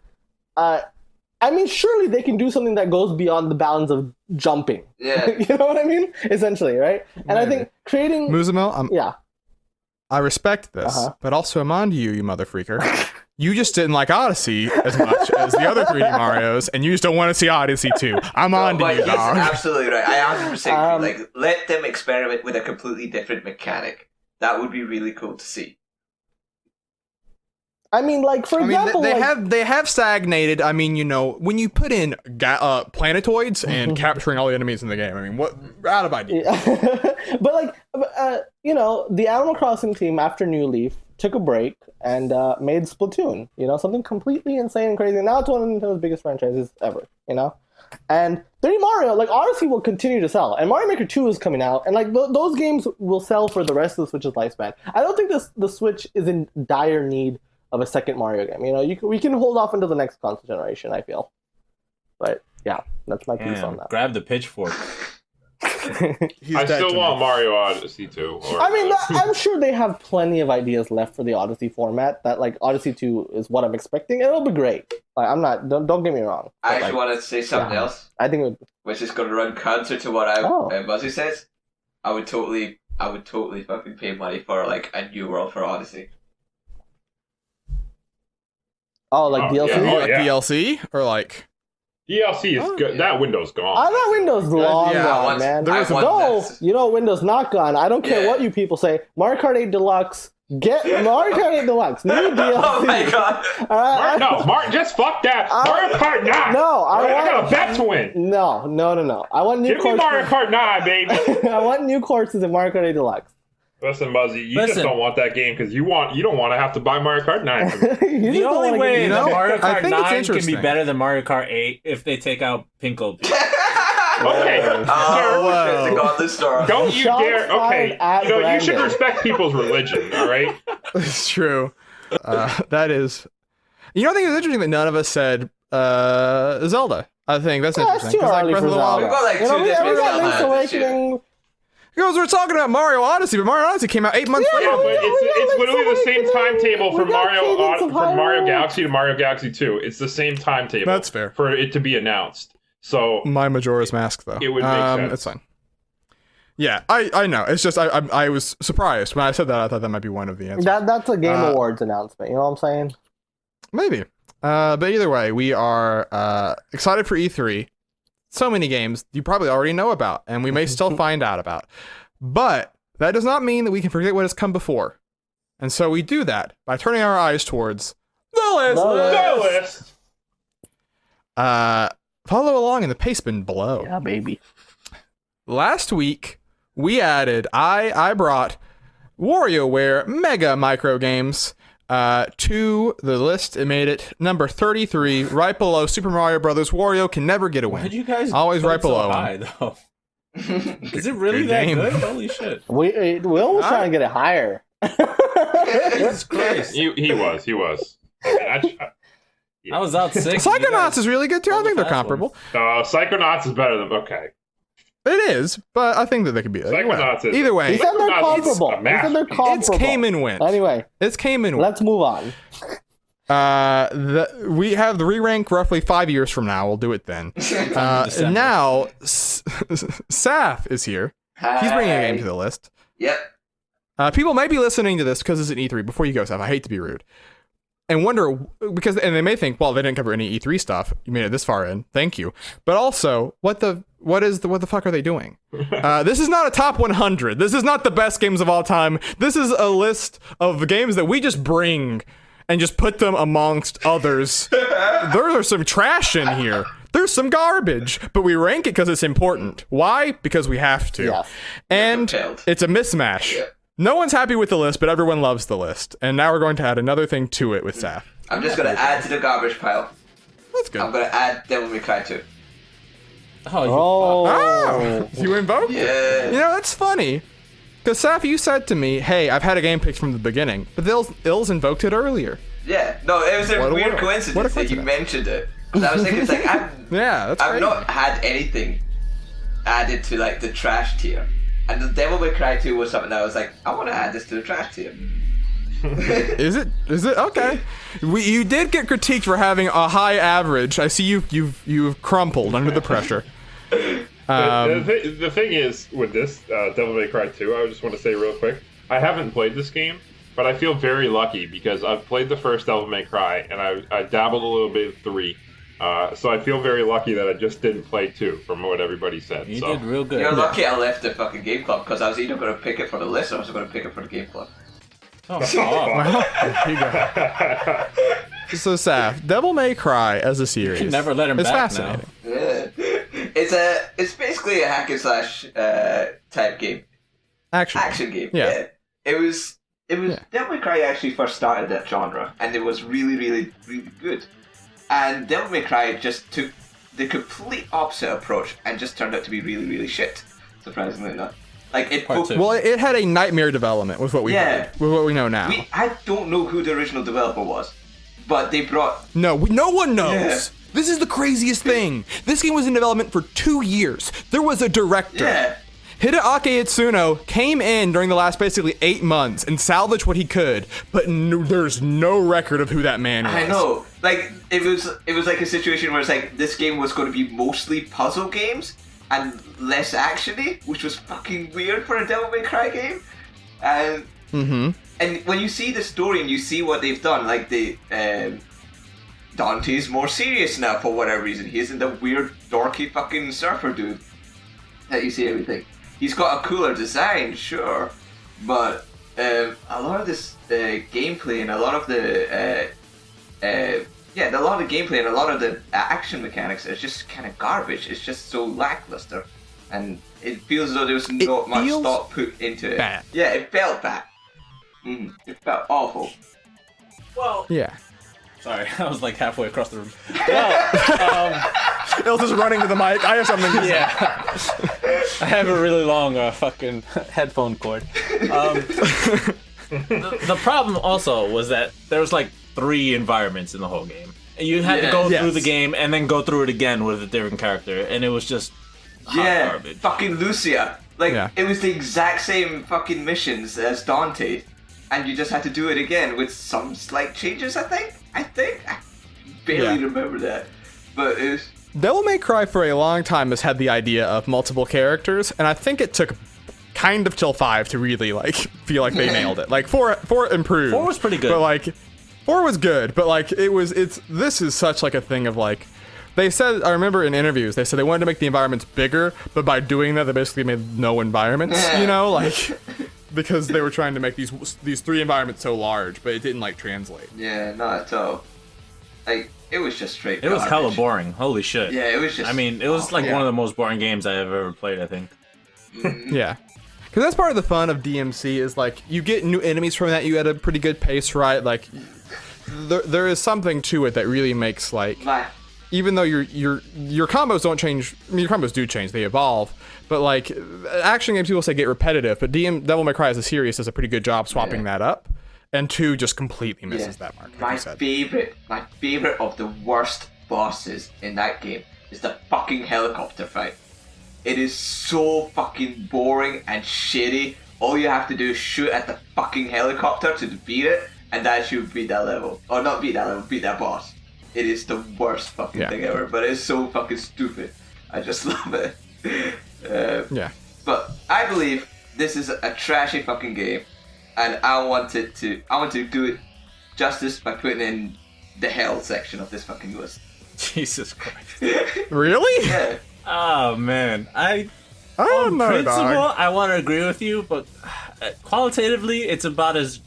I mean, surely they can do something that goes beyond the bounds of jumping. Yeah. You know what I mean? Essentially, right? And I think creating, Muzamo, yeah, I respect this, but also I'm on to you, you mother freaker. You just didn't like Odyssey as much as the other 3D Marios, and you just don't want to see Odyssey 2. I'm on to But you, he's dog. absolutely right. I 100% agree. Like, let them experiment with a completely different mechanic. That would be really cool to see. I mean, like, for I mean, example, they have stagnated. I mean, you know, when you put in planetoids and capturing all the enemies in the game, I mean, what out of idea? but like, you know, the Animal Crossing team after New Leaf took a break and made Splatoon. You know, something completely insane and crazy. And now it's one of Nintendo's biggest franchises ever. You know, and 3D Mario, like, Odyssey will continue to sell, and Mario Maker 2 is coming out, and like those games will sell for the rest of the Switch's lifespan. I don't think the Switch is in dire need of a second Mario game. You know, we can hold off until the next console generation, I feel. But yeah, that's my piece on that. Grab the pitchfork. He's I dead still to want me. Mario Odyssey 2. Or, I mean, I'm sure they have plenty of ideas left for the Odyssey format. That, like, Odyssey 2 is what I'm expecting, and it'll be great. Like, I'm not. Don't get me wrong. I But, actually like, wanted to say something else, I think it would. which is going to run counter to what Oh. Buzzy says. I would totally fucking pay money for like a new world for Odyssey. Oh, like DLC? yeah. Oh, like DLC or like DLC is good. That window's gone. Oh, that window's long yeah, gone, man. there was a- No, you know Windows not gone. I don't care Yeah. what you people say. Mario Kart 8 Deluxe. Get Mario Kart 8 Deluxe. New DLC. Oh my god! Mark, just fuck that. Mario Kart 9. No, I got a bet to win. No. I want new Give me courses. Mario Kart 9, baby. I want new courses in Mario Kart 8 Deluxe. Listen, Buzzy, you just Listen. don't want that game because you don't want to have to buy Mario Kart 9. You The just don't only wanna way get- that Mario I Kart think it's 9 can be interesting. better than Mario Kart 8 if they take out Pinkle. Okay, sir, Oh, shit, the godless star. don't you Shots dare. Okay, fired at you should Brandon. respect people's religion, all right? It's true. That is. You know, I think it's interesting that none of us said Zelda. I think that's Yeah, it's interesting. too 'cause, early Breath for of the Wild- We've got like You know, two we different got Link's Zeldas this year. Awakening. Because we're talking about Mario Odyssey, but Mario Odyssey came out 8 months Yeah, later. but we got it's literally the Link's same Awakening. timetable We from got Mario Cadence of from Mario Hyrule. Galaxy to Mario Galaxy 2. It's the same timetable. That's fair. For it to be announced. So My Majora's Mask, though. It would make sense. It's fine. Yeah, I know. It's just I was surprised when I said that. I thought that might be one of the answers. That's a Game Uh, Awards announcement. You know what I'm saying? Maybe. But either way, we are excited for E3. So many games you probably already know about, and we may still find out about. But that does not mean that we can forget what has come before. And so we do that by turning our eyes towards the list. the list. Follow along in the pace bin below. Yeah, baby. Last week, we added, I brought WarioWare Mega Micro Games to the list. It made it number 33, right below Super Mario Brothers. Wario can never get a Why'd win. you guys Always put right it so below him. high, though? Is it really Good that game. good? Holy shit. Will was trying to get it higher. Jesus Christ. He was. I mean, I was out 6. Psychonauts is really good too. I think they're fast comparable. Psychonauts is better than okay. It is, but I think that they could be. Psychonauts is- Either He way, said they're It's comparable. a He said they're masterpiece. comparable. it's came and went. Anyway, It's came and went. let's move on. We have the re-rank roughly 5 years from now. We'll do it then. December. Now, Saf is here. He's bringing a game to the list. Yep. People may be listening to this because it's an E3. Before you go, Saf, I hate to be rude, and wonder because they may think, well, they didn't cover any E3 stuff. You made it this far in. Thank you. But also, what the fuck are they doing? This is not a top 100. This is not the best games of all time. This is a list of games that we just bring and just put them amongst others. There are some trash in here. There's some garbage, but we rank it because it's important. Why? Because we have to. Yes. And Compelled. it's a mismatch. Yeah. No one's happy with the list, but everyone loves the list. And now we're going to add another thing to it with Saf. I'm just gonna add to the garbage pile. That's good. I'm gonna add Devil May Cry 2. Oh, Oh, you invoked it. Yeah. You know, that's funny. Because Saf, you said to me, hey, I've had a game picked from the beginning, but Ills invoked it earlier. Yeah. No, it was a What a weird world. coincidence What a that you coincidence. mentioned it. 'Cause I was thinking, it's like Yeah, that's I've great. not had anything added to like the trash tier, and the Devil May Cry 2 was something that I was like, I want to add this to the trash tier. Is it? Okay. You did get critiqued for having a high average. I see you've crumpled under the pressure. The thing is, with this Devil May Cry 2, I just want to say real quick, I haven't played this game, but I feel very lucky because I've played the first Devil May Cry, and I dabbled a little bit in 3. So I feel very lucky that I just didn't play 2, from what everybody said. you so. did real good. You're lucky I left the fucking game club because I was either going to pick it for the list or I was going to pick it for the game club. Oh, Here you go. So Saf, Devil May Cry as a series. You never let him It's back fascinating. Yeah. It's basically a hack and slash type game. Action game. Yeah. It was Devil May Cry actually first started that genre, and it was really, really, really good. And Devil May Cry just took the complete opposite approach and just turned out to be really, really shit. Surprisingly enough, like it. Part two. Well, it had a nightmare development with what we Yeah. heard, with what we know now. I don't know who the original developer was, but they brought. No one knows. Yeah. This is the craziest thing. This game was in development for 2 years. There was a director. Yeah. Hideaki Itsuno came in during the last basically 8 months and salvaged what he could, but there's no record of who that man was. I know. Like it was like a situation where it's like this game was going to be mostly puzzle games, and less actiony, which was fucking weird for a Devil May Cry game. And and when you see the story and you see what they've done, like Dante's more serious now for whatever reason. He isn't the weird, dorky fucking surfer dude that you see everything. He's got a cooler design, sure, but a lot of this gameplay and a lot of the gameplay and a lot of the action mechanics is just kind of garbage. It's just so lackluster, and it feels as though there was not much thought put into it. Bad. Yeah, it felt bad. It felt awful. Well, Yeah. sorry, I was like halfway across the room. Ilsa's running to the mic. I have something to say. Yeah. I have a really long fucking headphone cord. The problem also was that there was like 3 environments in the whole game. And you had to go through the game and then go through it again with a different character, and it was just hot garbage. Fucking Lucia. It was the exact same fucking missions as Dante, and you just had to do it again with some slight changes, I think. I barely remember that. But it was... Devil May Cry for a long time has had the idea of multiple characters, and I think it took kind of till 5 to really like feel like they nailed it. Like 4 improved. 4 was pretty good. But like 4 was good, but like this is such like a thing of like they said, I remember in interviews, they said they wanted to make the environments bigger, but by doing that they basically made no environments, you know, like because they were trying to make these 3 environments so large, but it didn't like translate. Yeah, not at all. Like, it was just straight It was garbage. hella boring. Holy shit. Yeah, it was just... I mean, it was like one of the most boring games I have ever played, I think. Yeah. Because that's part of the fun of DMC is like you get new enemies from that you at a pretty good pace, right? Like there is something to it that really makes like even though your combos don't change. I mean, your combos do change; they evolve. But like action games, people say get repetitive, but Devil May Cry as a series does a pretty good job swapping that up. And 2 just completely misses that mark. Like My favorite of the worst bosses in that game is the fucking helicopter fight. It is so fucking boring and shitty. All you have to do is shoot at the fucking helicopter to defeat it, and that should beat that level. Or not beat that level, beat that boss. It is the worst fucking thing ever, but it's so fucking stupid. I just love it. But I believe this is a trashy fucking game, and I want to do it justice by putting in the hell section of this fucking list. Jesus Christ. Really? Yeah. Oh man, I don't know, principle, dog. I want to agree with you, but qualitatively, it's about as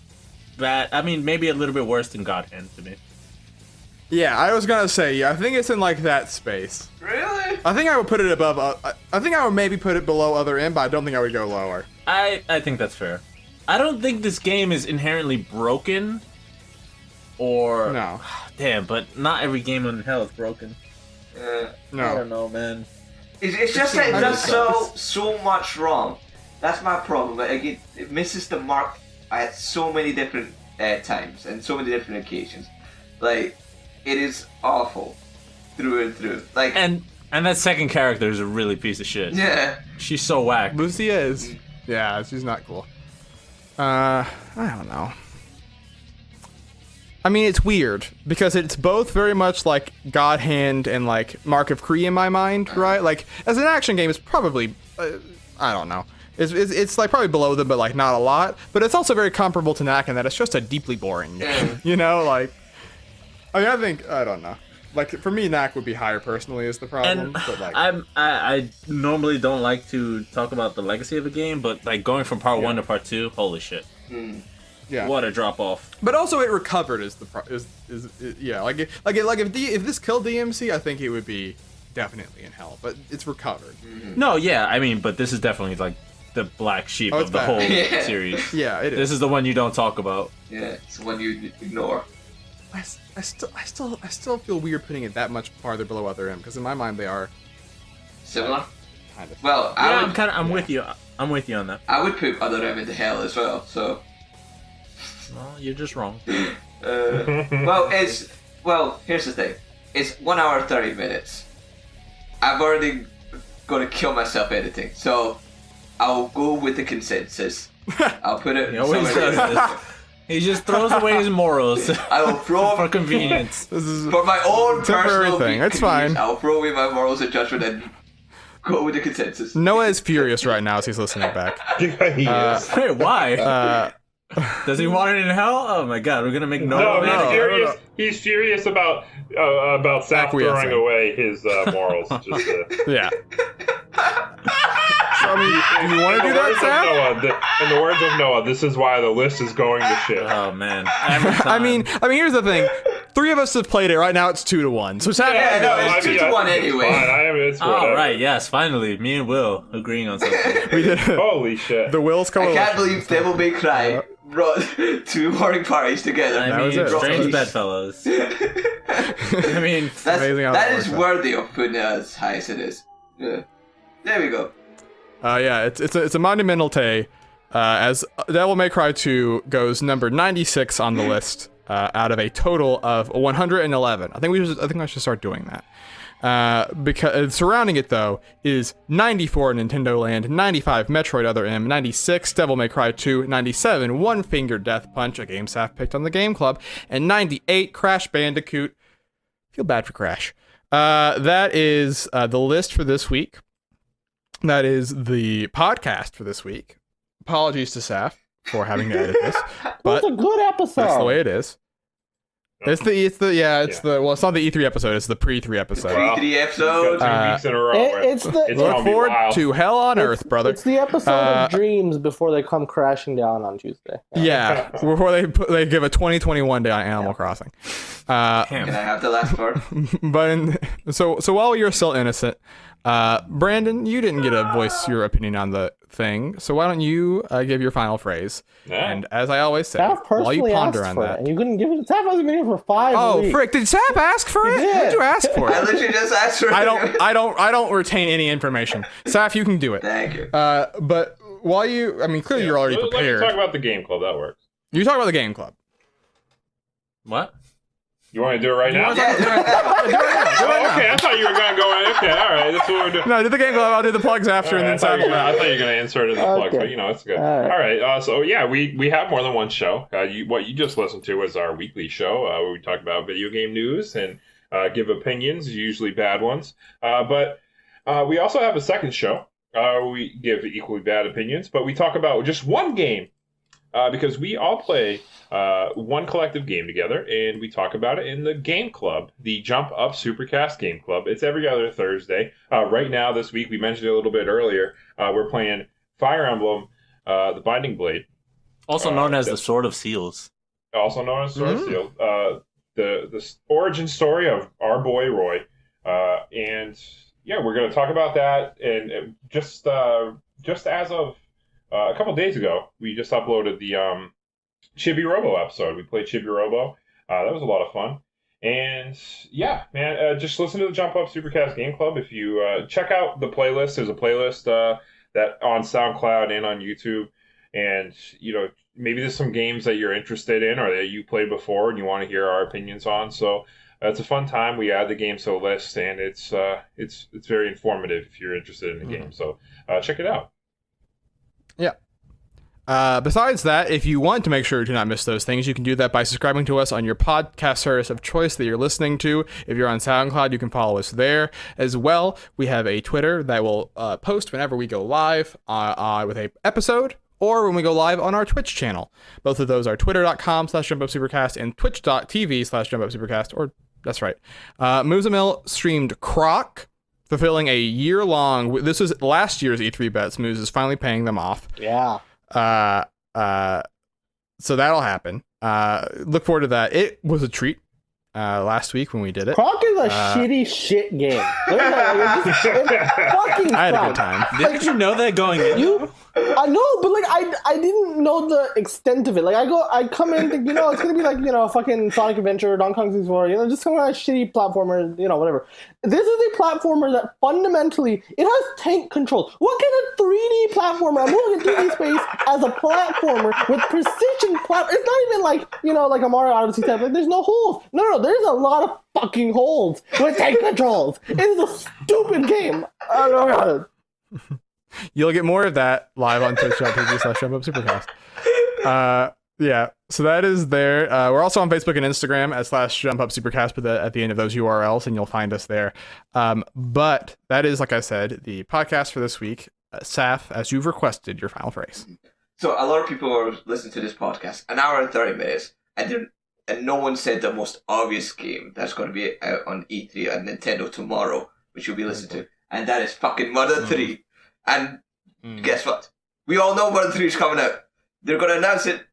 bad. I mean, maybe a little bit worse than God Hand to me. Yeah, I was gonna say, I think it's in like that space. Really? I think I would put it above. I think I would maybe put it below Other M, but I don't think I would go lower. I think that's fair. I don't think this game is inherently broken. Or No. Damn, but not every game in hell is broken. No. I don't know, man. It's just that it does so much wrong. That's my problem. Like, it misses the mark at so many different times and so many different occasions. Like, it is awful through and through. Like, And that second character is a really piece of shit. yeah. She's so whack. Lucia is. Yeah, she's not cool. I don't know. I mean, it's weird because it's both very much like God Hand and like Mark of Kree in my mind, right? Like as an action game, it's probably I don't know. It's like probably below them, but like not a lot. But it's also very comparable to Knack in that it's just a deeply boring game. You know, like I mean, I don't know. Like for me, Knack would be higher personally is the problem. And but like I normally don't like to talk about the legacy of a game, but like going from part 1 to part 2, holy shit. yeah. What a drop off. But also, it recovered is yeah. Like if this killed DMC, I think it would be definitely in hell. But it's recovered. No, yeah, I mean, but this is definitely like the black sheep Oh, of it's the bad. whole Yeah. series. Yeah, it is. This is the one you don't talk about. Yeah, it's the one you ignore. I still feel weird putting it that much farther below Other M because in my mind they are Similar? kind of. Well, Yeah, I'm with you. I'm with you on that. I would put Other M into hell as well, so... Well, you're just wrong. Well, here's the thing. It's 1 hour 30 minutes. I've already gonna kill myself editing, so I'll go with the consensus. I'll put it He always somewhere does this. He just throws away his morals I will throw for convenience. This is for my own Temporary personal thing, it's fine. I'll throw away my morals and judgment and Go with the consensus. Noah is furious right now as he's listening back. He is. Wait, why? Does he want it in hell? Oh my god, we're gonna make No, he's no. furious. He's furious about Saf throwing away his morals. Just, Yeah. So, I mean, do you want to do that, Saf? In the words of Noah, this is why the list is going to shit. Oh man. I mean, here's the thing. 3 of us have played it. Right now, it's 2-1. So Saf, Yeah, no, it's 2-1 anyway. It's All right, yes, finally, me and Will agreeing on something. we did. Holy shit! The Will's I coalition. can't believe Devil May Cry brought 2 warring parties together. I was mean, it. strange bedfellows. I mean, amazing how that that is worked out. worthy of putting it as high as it is. Yeah. There we go. Yeah, it's a monumental day, as Devil May Cry 2 goes number 96 on the list, out of a total of 111. I think I should start doing that. Because surrounding it though is 94 Nintendo Land, 95 Metroid Other M, 96 Devil May Cry 2, 97 One Finger Death Punch, a game Saf picked on the Game Club, and 98 Crash Bandicoot. Feel bad for Crash. That is the list for this week. That is the podcast for this week. Apologies to Saf for having to edit this, but It's a good episode. that's the way it is. It's the well, it's not the E3 episode, it's the pre-3 episode. Well, 3 episodes. 2 weeks in a row. It's the It's Look gonna be forward wild. to hell on earth, brother. It's the episode of dreams before they come crashing down on Tuesday. Yeah, before they give a 2021 day on Animal Crossing. Can I have the last word? But so while you're still innocent, Brandon, you didn't get to voice your opinion on the thing, so why don't you give your final phrase? Yeah. And as I always say, Saf while you personally ponder asked on for that. it, and you couldn't give it. Saf hasn't been here for 5 Oh, weeks. frick! Did Saf ask for it? did. What did you ask for I it? literally just asked for it. I don't retain any information. Saf, you can do it. Thank you. But while clearly you're already Let's prepared. talk about the game club. That works. You talk about the game club. what? You want to do it right now? Yeah. Oh, okay. I thought you were gonna go. Okay, all right. That's what we're doing. No, do the game club. I'll do the plugs after, All right, and then I Saf. thought you were gonna insert it in the plug, Okay. but it's good. All right. All right. So yeah, we have more than one show. What you just listened to was our weekly show where we talk about video game news and give opinions, usually bad ones. But we also have a second show. We give equally bad opinions, but we talk about just one game. Because we all play one collective game together, and we talk about it in the Game Club, the Jump Up Supercast Game Club. It's every other Thursday. Right now, this week, we mentioned it a little bit earlier, we're playing Fire Emblem, The Binding Blade. Also known as the Sword of Seals. Also known as Sword of Steel. The origin story of our boy Roy. And yeah, we're going to talk about that. And just as of a couple days ago, we just uploaded the Chibi Robo episode. We played Chibi Robo. That was a lot of fun. And yeah, man, just listen to the Jump Up Supercast Game Club. If you check out the playlist, there's a playlist that on SoundCloud and on YouTube. And maybe there's some games that you're interested in or that you played before and you want to hear our opinions on. So it's a fun time. We add the games to the list, and it's very informative if you're interested in the game. So check it out. Yeah. Besides that, if you want to make sure to not miss those things, you can do that by subscribing to us on your podcast service of choice that you're listening to. If you're on SoundCloud, you can follow us there as well. We have a Twitter that will post whenever we go live with a episode, or when we go live on our Twitch channel. Both of those are twitter.com/jumpupsupercast and twitch.tv/jumpupsupercast, or that's right. Moozamil streamed Croc, fulfilling a year-long... This was last year's E3 bets. Moose is finally paying them off. Yeah. So that'll happen. Look forward to that. It was a treat last week when we did it. Croc is a shitty shit game. It fucking I had a good sucks. time. Didn't you know that going in? I know, but I didn't know the extent of it. I come in think, it's gonna be like, fucking Sonic Adventure, Donkey Kong 64, just some kind of shitty platformer, whatever. This is a platformer that fundamentally, it has tank controls. What kind of 3D platformer? I'm moving in 3D space as a platformer with precision It's not even like a Mario Odyssey type. Like, there's no holes. No, there's a lot of fucking holes with tank controls. It is a stupid game. I don't know. You'll get more of that live on twitch.tv/jumpupsupercast. Yeah, so that is there. We're also on Facebook and Instagram at /JumpUpSupercast at the end of those URLs, and you'll find us there. But that is, like I said, the podcast for this week. Saf, as you've requested, your final phrase. So a lot of people are listening to this podcast, an hour and 30 minutes, and no one said the most obvious game that's going to be out on E3 and Nintendo tomorrow, which you'll be listening to, and that is fucking Mother 3. And guess what? We all know Mother 3 is coming out. They're going to announce it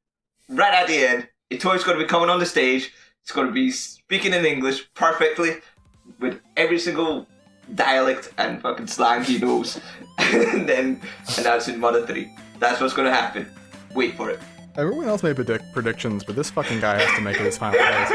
right at the end. Itoi's going to be coming on the stage. It's going to be speaking in English perfectly with every single dialect and fucking slang he knows. And then announcing Mother 3. That's what's going to happen. Wait for it. Everyone else made predictions, but this fucking guy has to make it his final phrase.